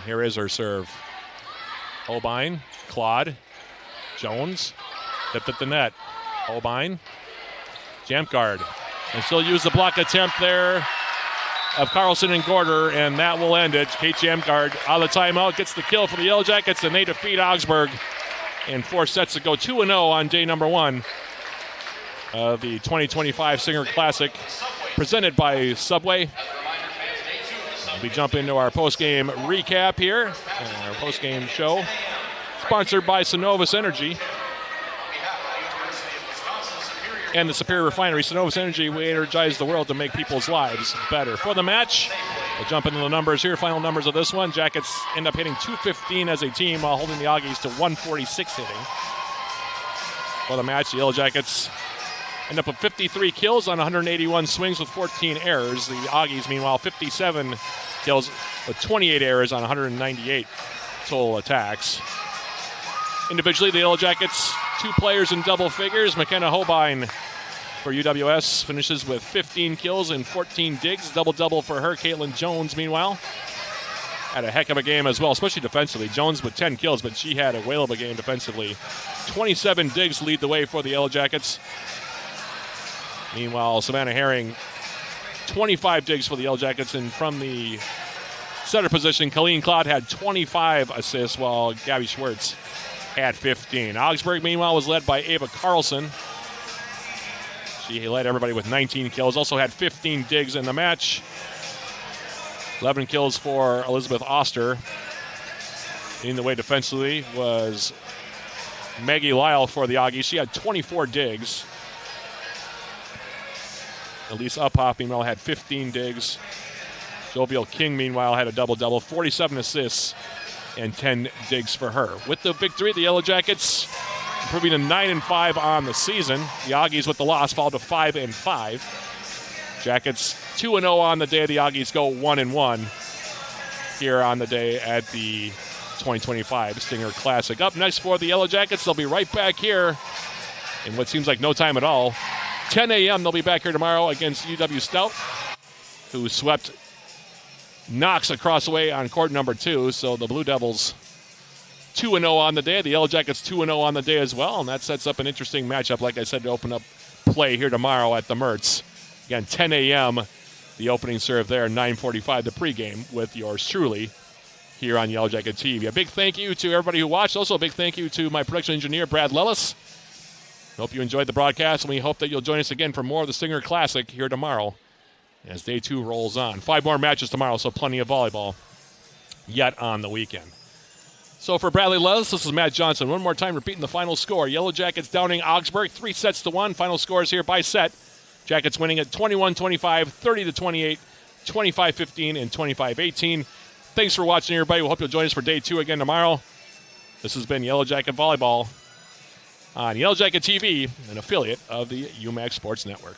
Here is her serve. Holbein, Claude, Jones, tipped at the net. Holbein, jump guard. And she'll use the block attempt there of Carlson and Gorder, and that will end it. Kate Jamgard out of the timeout, gets the kill for the Yellow Jackets, and they defeat Augsburg in 4 sets to go 2-0 on day number 1 of the 2025 Singer Classic, presented by Subway. We jump into our post-game recap here, our post-game show, sponsored by Synovus Energy and the Superior Refinery. Synovus Energy, we energize the world to make people's lives better. For the match, we'll jump into the numbers here, final numbers of this one. Jackets end up hitting 215 as a team while holding the Aggies to 146 hitting. For the match, the Yellow Jackets end up with 53 kills on 181 swings with 14 errors. The Aggies, meanwhile, 57 kills with 28 errors on 198 total attacks. Individually, the Yellow Jackets, 2 players in double figures. McKenna Holbein for UWS finishes with 15 kills and 14 digs. Double-double for her. Caitlin Jones, meanwhile, had a heck of a game as well, especially defensively. Jones with 10 kills, but she had a whale of a game defensively. 27 digs lead the way for the Yellow Jackets. Meanwhile, Savannah Herring, 25 digs for the Yellow Jackets, and from the setter position, Colleen Claude had 25 assists, while Gabby Schwartz had 15. Augsburg, meanwhile, was led by Ava Carlson. She led everybody with 19 kills, also had 15 digs in the match. 11 kills for Elizabeth Oster. Leading the way defensively was Maggie Lyle for the Aggies. She had 24 digs. Elise Uphoff, meanwhile, had 15 digs. Jovial King, meanwhile, had a double-double, 47 assists and 10 digs for her. With the victory, the Yellow Jackets improving to 9-5 on the season. The Aggies, with the loss, fall to 5-5. Jackets 2-0 on the day. The Aggies go 1-1 here on the day at the 2025 Stinger Classic. Up next for the Yellow Jackets, they'll be right back here in what seems like no time at all. 10 a.m. They'll be back here tomorrow against UW Stout, who swept Knox across the way on court number 2. So the Blue Devils 2-0 on the day. The Yellow Jackets 2-0 on the day as well. And that sets up an interesting matchup, like I said, to open up play here tomorrow at the Mertz. Again, 10 a.m. the opening serve there, 9:45, the pregame with yours truly here on Yellow Jacket TV. A big thank you to everybody who watched. Also a big thank you to my production engineer, Brad Lellis. Hope you enjoyed the broadcast, and we hope that you'll join us again for more of the Singer Classic here tomorrow as Day 2 rolls on. 5 more matches tomorrow, so plenty of volleyball yet on the weekend. So for Bradley Lellis, this is Matt Johnson. One more time repeating the final score. Yellow Jackets downing Augsburg 3-1. Final scores here by set. Jackets winning at 21-25, 30-28, 25-15, and 25-18. Thanks for watching, everybody. We hope you'll join us for Day 2 again tomorrow. This has been Yellow Jacket Volleyball on Yellow Jacket TV, an affiliate of the UMAC Sports Network.